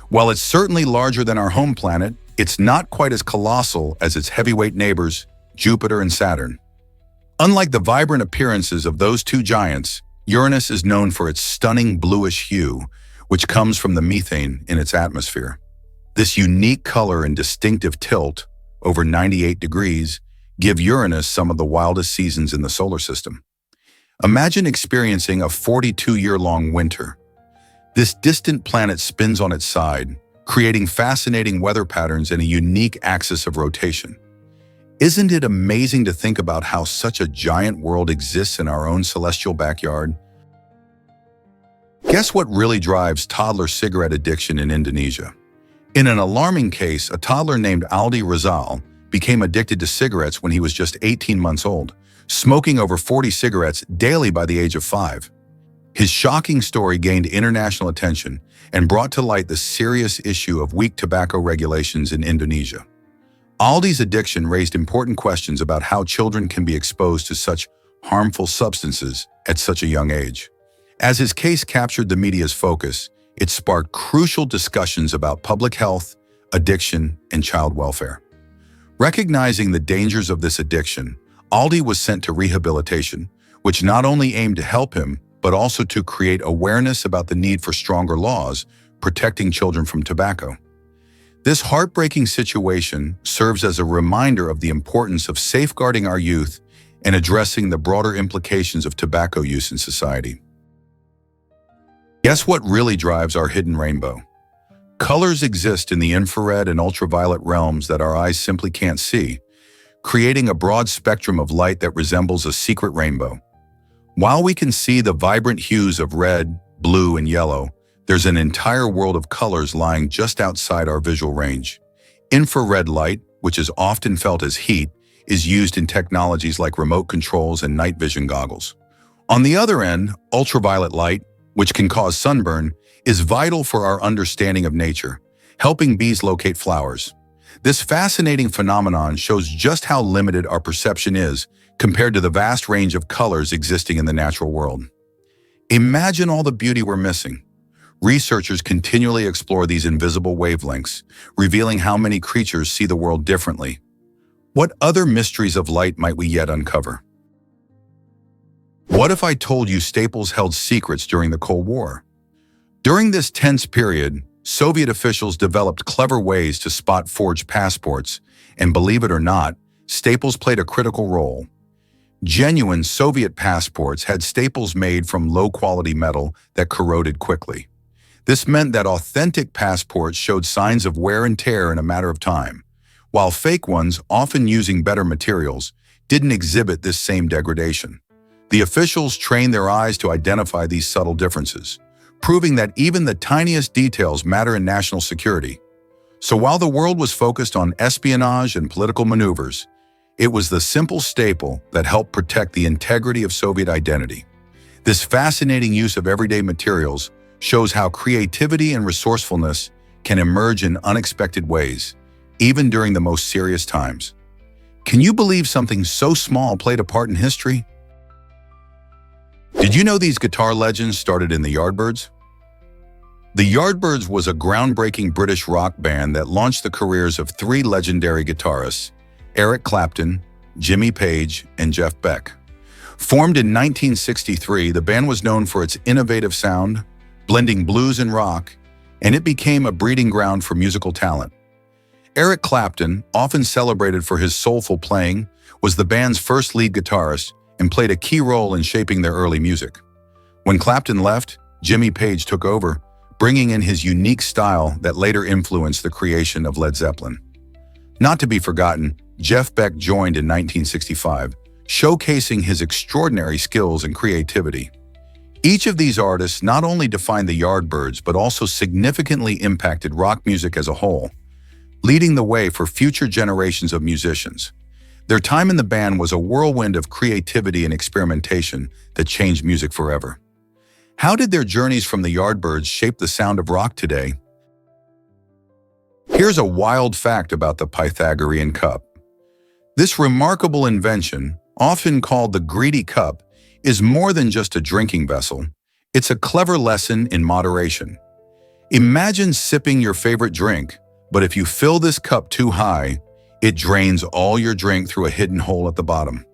While it's certainly larger than our home planet, it's not quite as colossal as its heavyweight neighbors, Jupiter and Saturn. Unlike the vibrant appearances of those two giants, Uranus is known for its stunning bluish hue, which comes from the methane in its atmosphere. This unique color and distinctive tilt, over 98 degrees, give Uranus some of the wildest seasons in the solar system. Imagine experiencing a 42-year-long winter. This distant planet spins on its side, creating fascinating weather patterns and a unique axis of rotation. Isn't it amazing to think about how such a giant world exists in our own celestial backyard? Guess what really drives toddler cigarette addiction in Indonesia? In an alarming case, a toddler named Aldi Rizal became addicted to cigarettes when he was just 18 months old, smoking over 40 cigarettes daily by the age of 5. His shocking story gained international attention and brought to light the serious issue of weak tobacco regulations in Indonesia. Aldi's addiction raised important questions about how children can be exposed to such harmful substances at such a young age. As his case captured the media's focus, it sparked crucial discussions about public health, addiction, and child welfare. Recognizing the dangers of this addiction, Aldi was sent to rehabilitation, which not only aimed to help him, but also to create awareness about the need for stronger laws protecting children from tobacco. This heartbreaking situation serves as a reminder of the importance of safeguarding our youth and addressing the broader implications of tobacco use in society. Guess what really drives our hidden rainbow? Colors exist in the infrared and ultraviolet realms that our eyes simply can't see, creating a broad spectrum of light that resembles a secret rainbow. While we can see the vibrant hues of red, blue, and yellow, there's an entire world of colors lying just outside our visual range. Infrared light, which is often felt as heat, is used in technologies like remote controls and night vision goggles. On the other end, ultraviolet light, which can cause sunburn, is vital for our understanding of nature, helping bees locate flowers. This fascinating phenomenon shows just how limited our perception is compared to the vast range of colors existing in the natural world. Imagine all the beauty we're missing. Researchers continually explore these invisible wavelengths, revealing how many creatures see the world differently. What other mysteries of light might we yet uncover? What if I told you Staples held secrets during the Cold War? During this tense period, Soviet officials developed clever ways to spot forged passports, and believe it or not, Staples played a critical role. Genuine Soviet passports had staples made from low-quality metal that corroded quickly. This meant that authentic passports showed signs of wear and tear in a matter of time, while fake ones, often using better materials, didn't exhibit this same degradation. The officials trained their eyes to identify these subtle differences, proving that even the tiniest details matter in national security. So while the world was focused on espionage and political maneuvers, it was the simple staple that helped protect the integrity of Soviet identity. This fascinating use of everyday materials shows how creativity and resourcefulness can emerge in unexpected ways, even during the most serious times. Can you believe something so small played a part in history? Did you know these guitar legends started in the Yardbirds? The Yardbirds was a groundbreaking British rock band that launched the careers of three legendary guitarists, Eric Clapton, Jimmy Page, and Jeff Beck. Formed in 1963, the band was known for its innovative sound, blending blues and rock, and it became a breeding ground for musical talent. Eric Clapton, often celebrated for his soulful playing, was the band's first lead guitarist and played a key role in shaping their early music. When Clapton left, Jimmy Page took over, bringing in his unique style that later influenced the creation of Led Zeppelin. Not to be forgotten, Jeff Beck joined in 1965, showcasing his extraordinary skills and creativity. Each of these artists not only defined the Yardbirds, but also significantly impacted rock music as a whole, leading the way for future generations of musicians. Their time in the band was a whirlwind of creativity and experimentation that changed music forever. How did their journeys from the Yardbirds shape the sound of rock today? Here's a wild fact about the Pythagorean cup. This remarkable invention, often called the greedy cup, is more than just a drinking vessel. It's a clever lesson in moderation. Imagine sipping your favorite drink, but if you fill this cup too high, it drains all your drink through a hidden hole at the bottom.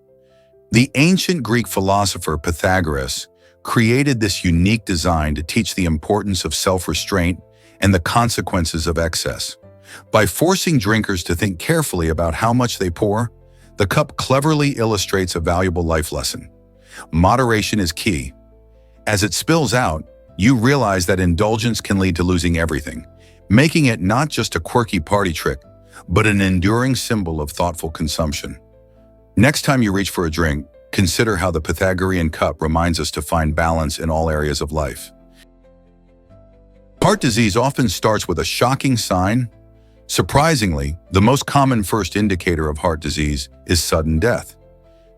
The ancient Greek philosopher Pythagoras created this unique design to teach the importance of self-restraint and the consequences of excess. By forcing drinkers to think carefully about how much they pour, the cup cleverly illustrates a valuable life lesson. Moderation is key. As it spills out, you realize that indulgence can lead to losing everything, making it not just a quirky party trick, but an enduring symbol of thoughtful consumption. Next time you reach for a drink, consider how the Pythagorean cup reminds us to find balance in all areas of life. Heart disease often starts with a shocking sign. Surprisingly, the most common first indicator of heart disease is sudden death.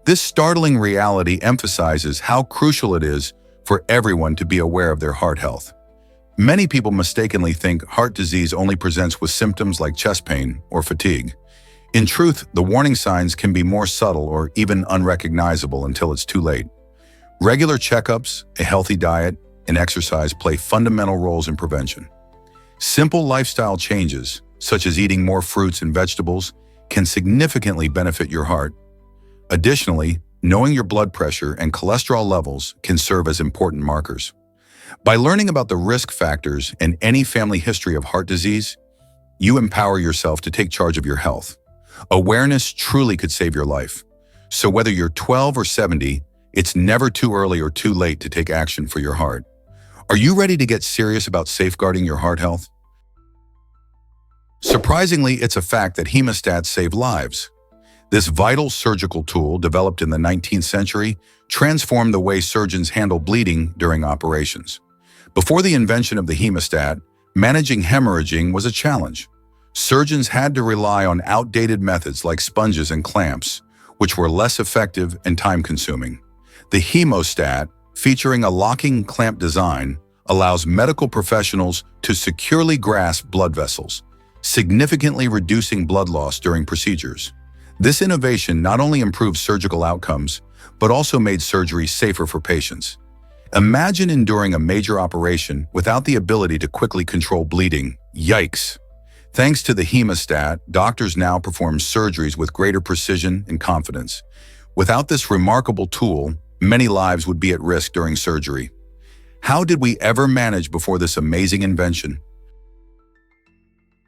This startling reality emphasizes how crucial it is for everyone to be aware of their heart health. Many people mistakenly think heart disease only presents with symptoms like chest pain or fatigue. In truth, the warning signs can be more subtle or even unrecognizable until it's too late. Regular checkups, a healthy diet, and exercise play fundamental roles in prevention. Simple lifestyle changes, such as eating more fruits and vegetables, can significantly benefit your heart. Additionally, knowing your blood pressure and cholesterol levels can serve as important markers. By learning about the risk factors and any family history of heart disease, you empower yourself to take charge of your health. Awareness truly could save your life. So whether you're 12 or 70, it's never too early or too late to take action for your heart. Are you ready to get serious about safeguarding your heart health? Surprisingly, it's a fact that hemostats save lives. This vital surgical tool, developed in the 19th century, transformed the way surgeons handle bleeding during operations. Before the invention of the hemostat, managing hemorrhaging was a challenge. Surgeons had to rely on outdated methods like sponges and clamps, which were less effective and time-consuming. The hemostat, featuring a locking clamp design, allows medical professionals to securely grasp blood vessels, significantly reducing blood loss during procedures. This innovation not only improved surgical outcomes, but also made surgery safer for patients. Imagine enduring a major operation without the ability to quickly control bleeding. Yikes! Thanks to the hemostat, doctors now perform surgeries with greater precision and confidence. Without this remarkable tool, many lives would be at risk during surgery. How did we ever manage before this amazing invention?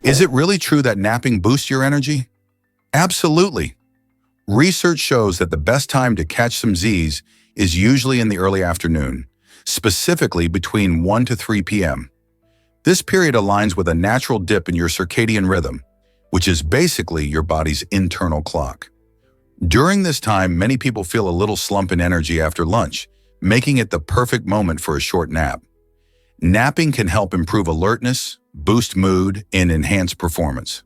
Is it really true that napping boosts your energy? Absolutely. Research shows that the best time to catch some Z's is usually in the early afternoon, specifically between 1 to 3 p.m. This period aligns with a natural dip in your circadian rhythm, which is basically your body's internal clock. During this time, many people feel a little slump in energy after lunch, making it the perfect moment for a short nap. Napping can help improve alertness, boost mood, and enhance performance.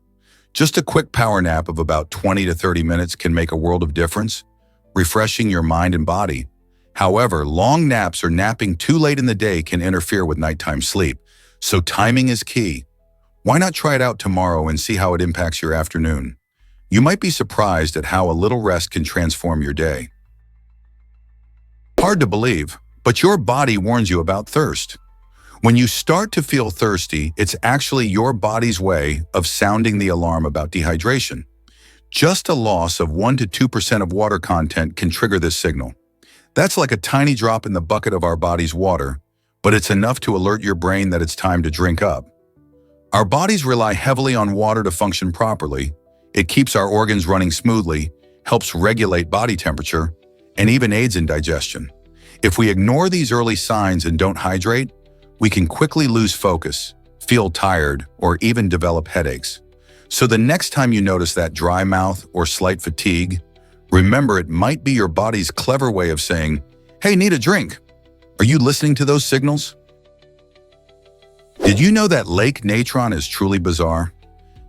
Just a quick power nap of about 20 to 30 minutes can make a world of difference, refreshing your mind and body. However, long naps or napping too late in the day can interfere with nighttime sleep, so timing is key. Why not try it out tomorrow and see how it impacts your afternoon? You might be surprised at how a little rest can transform your day. Hard to believe, but your body warns you about thirst. When you start to feel thirsty, it's actually your body's way of sounding the alarm about dehydration. Just a loss of 1 to 2% of water content can trigger this signal. That's like a tiny drop in the bucket of our body's water, but it's enough to alert your brain that it's time to drink up. Our bodies rely heavily on water to function properly. It keeps our organs running smoothly, helps regulate body temperature, and even aids in digestion. If we ignore these early signs and don't hydrate, we can quickly lose focus, feel tired, or even develop headaches. So the next time you notice that dry mouth or slight fatigue, remember it might be your body's clever way of saying, "Hey, need a drink." Are you listening to those signals? Did you know that Lake Natron is truly bizarre?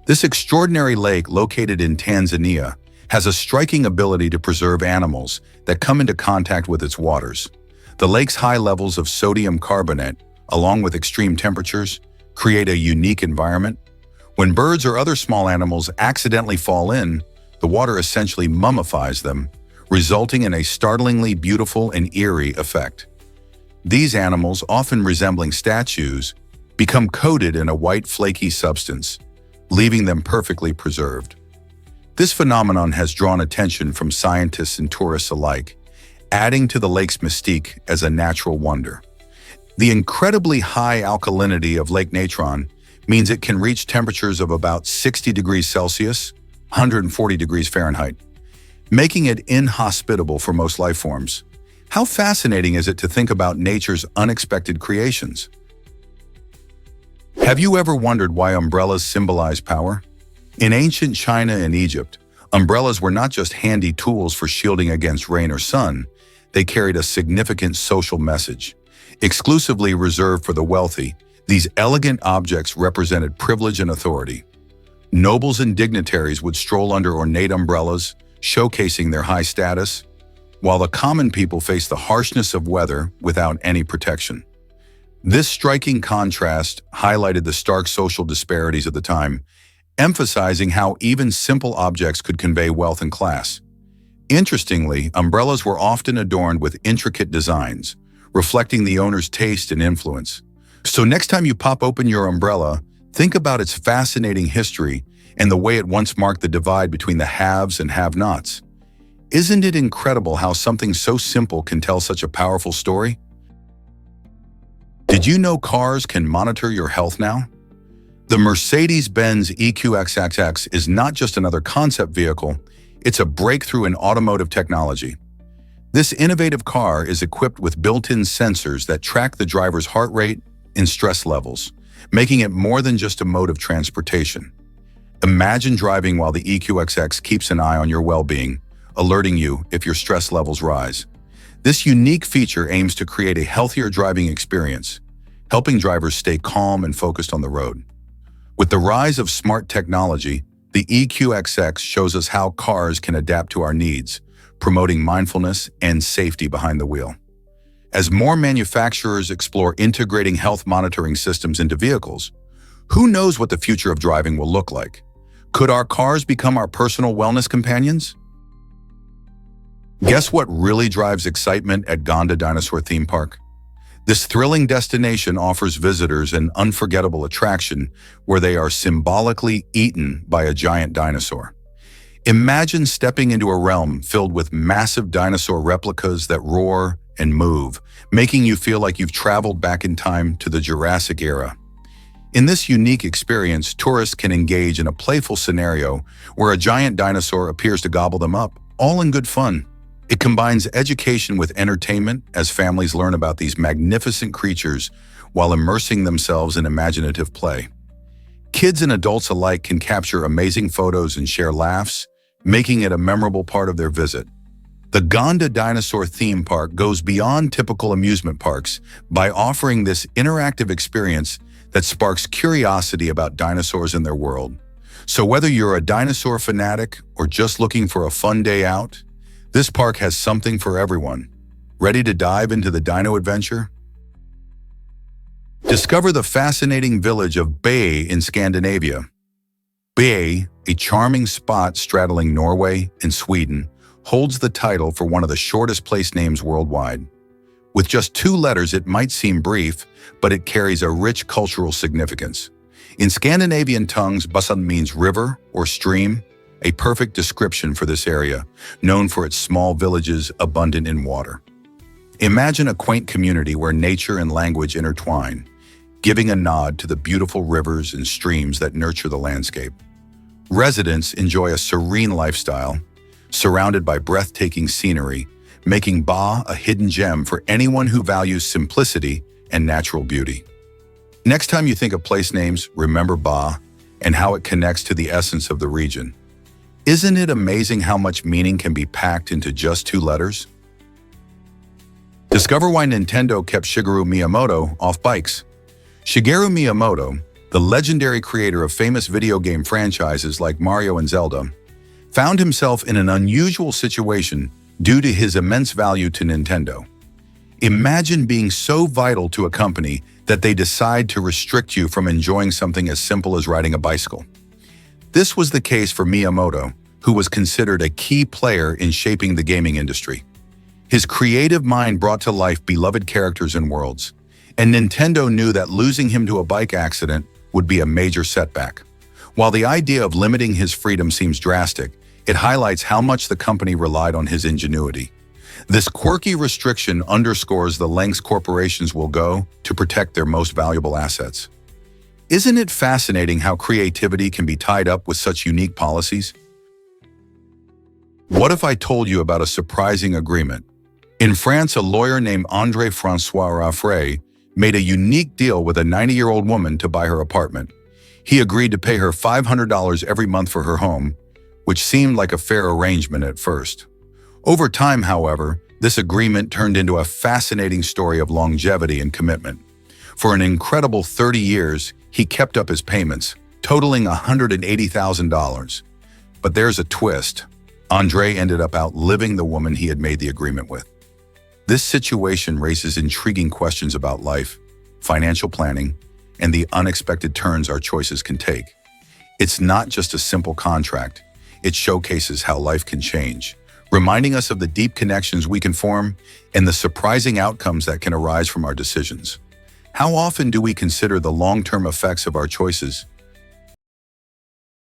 This extraordinary lake located in Tanzania has a striking ability to preserve animals that come into contact with its waters. The lake's high levels of sodium carbonate, along with extreme temperatures, create a unique environment. When birds or other small animals accidentally fall in, the water essentially mummifies them, resulting in a startlingly beautiful and eerie effect. These animals, often resembling statues, become coated in a white flaky substance, leaving them perfectly preserved. This phenomenon has drawn attention from scientists and tourists alike, adding to the lake's mystique as a natural wonder. The incredibly high alkalinity of Lake Natron means it can reach temperatures of about 60 degrees Celsius, 140 degrees Fahrenheit, making it inhospitable for most life forms. How fascinating is it to think about nature's unexpected creations? Have you ever wondered why umbrellas symbolize power? In ancient China and Egypt, umbrellas were not just handy tools for shielding against rain or sun, they carried a significant social message. Exclusively reserved for the wealthy, these elegant objects represented privilege and authority. Nobles and dignitaries would stroll under ornate umbrellas, showcasing their high status, while the common people faced the harshness of weather without any protection. This striking contrast highlighted the stark social disparities of the time, emphasizing how even simple objects could convey wealth and class. Interestingly, umbrellas were often adorned with intricate designs, reflecting the owner's taste and influence. So next time you pop open your umbrella, think about its fascinating history and the way it once marked the divide between the haves and have-nots. Isn't it incredible how something so simple can tell such a powerful story? Did you know cars can monitor your health now? The Mercedes-Benz EQXXX is not just another concept vehicle, it's a breakthrough in automotive technology. This innovative car is equipped with built-in sensors that track the driver's heart rate and stress levels, making it more than just a mode of transportation. Imagine driving while the EQXX keeps an eye on your well-being, alerting you if your stress levels rise. This unique feature aims to create a healthier driving experience, helping drivers stay calm and focused on the road. With the rise of smart technology, the EQXX shows us how cars can adapt to our needs, promoting mindfulness and safety behind the wheel. As more manufacturers explore integrating health monitoring systems into vehicles, who knows what the future of driving will look like? Could our cars become our personal wellness companions? Guess what really drives excitement at Gonda Dinosaur Theme Park? This thrilling destination offers visitors an unforgettable attraction where they are symbolically eaten by a giant dinosaur. Imagine stepping into a realm filled with massive dinosaur replicas that roar and move, making you feel like you've traveled back in time to the Jurassic era. In this unique experience, tourists can engage in a playful scenario where a giant dinosaur appears to gobble them up, all in good fun. It combines education with entertainment as families learn about these magnificent creatures while immersing themselves in imaginative play. Kids and adults alike can capture amazing photos and share laughs, making it a memorable part of their visit. The Gonda Dinosaur Theme Park goes beyond typical amusement parks by offering this interactive experience that sparks curiosity about dinosaurs and their world. So whether you're a dinosaur fanatic or just looking for a fun day out, this park has something for everyone. Ready to dive into the dino adventure? Discover the fascinating village of Bay in Scandinavia. Bay, a charming spot straddling Norway and Sweden, holds the title for one of the shortest place names worldwide. With just 2 letters, it might seem brief, but it carries a rich cultural significance. In Scandinavian tongues, Basund means river or stream, a perfect description for this area, known for its small villages abundant in water. Imagine a quaint community where nature and language intertwine, giving a nod to the beautiful rivers and streams that nurture the landscape. Residents enjoy a serene lifestyle, surrounded by breathtaking scenery, making Ba a hidden gem for anyone who values simplicity and natural beauty. Next time you think of place names, remember Ba and how it connects to the essence of the region. Isn't it amazing how much meaning can be packed into just 2 letters? Discover why Nintendo kept Shigeru Miyamoto off bikes. Shigeru Miyamoto, the legendary creator of famous video game franchises like Mario and Zelda, found himself in an unusual situation due to his immense value to Nintendo. Imagine being so vital to a company that they decide to restrict you from enjoying something as simple as riding a bicycle. This was the case for Miyamoto, who was considered a key player in shaping the gaming industry. His creative mind brought to life beloved characters and worlds, and Nintendo knew that losing him to a bike accident would be a major setback. While the idea of limiting his freedom seems drastic, it highlights how much the company relied on his ingenuity. This quirky restriction underscores the lengths corporations will go to protect their most valuable assets. Isn't it fascinating how creativity can be tied up with such unique policies? What if I told you about a surprising agreement? In France, a lawyer named André François Raffray made a unique deal with a 90-year-old woman to buy her apartment. He agreed to pay her $500 every month for her home, which seemed like a fair arrangement at first. Over time, however, this agreement turned into a fascinating story of longevity and commitment. For an incredible 30 years, he kept up his payments, totaling $180,000. But there's a twist. André ended up outliving the woman he had made the agreement with. This situation raises intriguing questions about life, financial planning, and the unexpected turns our choices can take. It's not just a simple contract. It showcases how life can change, reminding us of the deep connections we can form and the surprising outcomes that can arise from our decisions. How often do we consider the long-term effects of our choices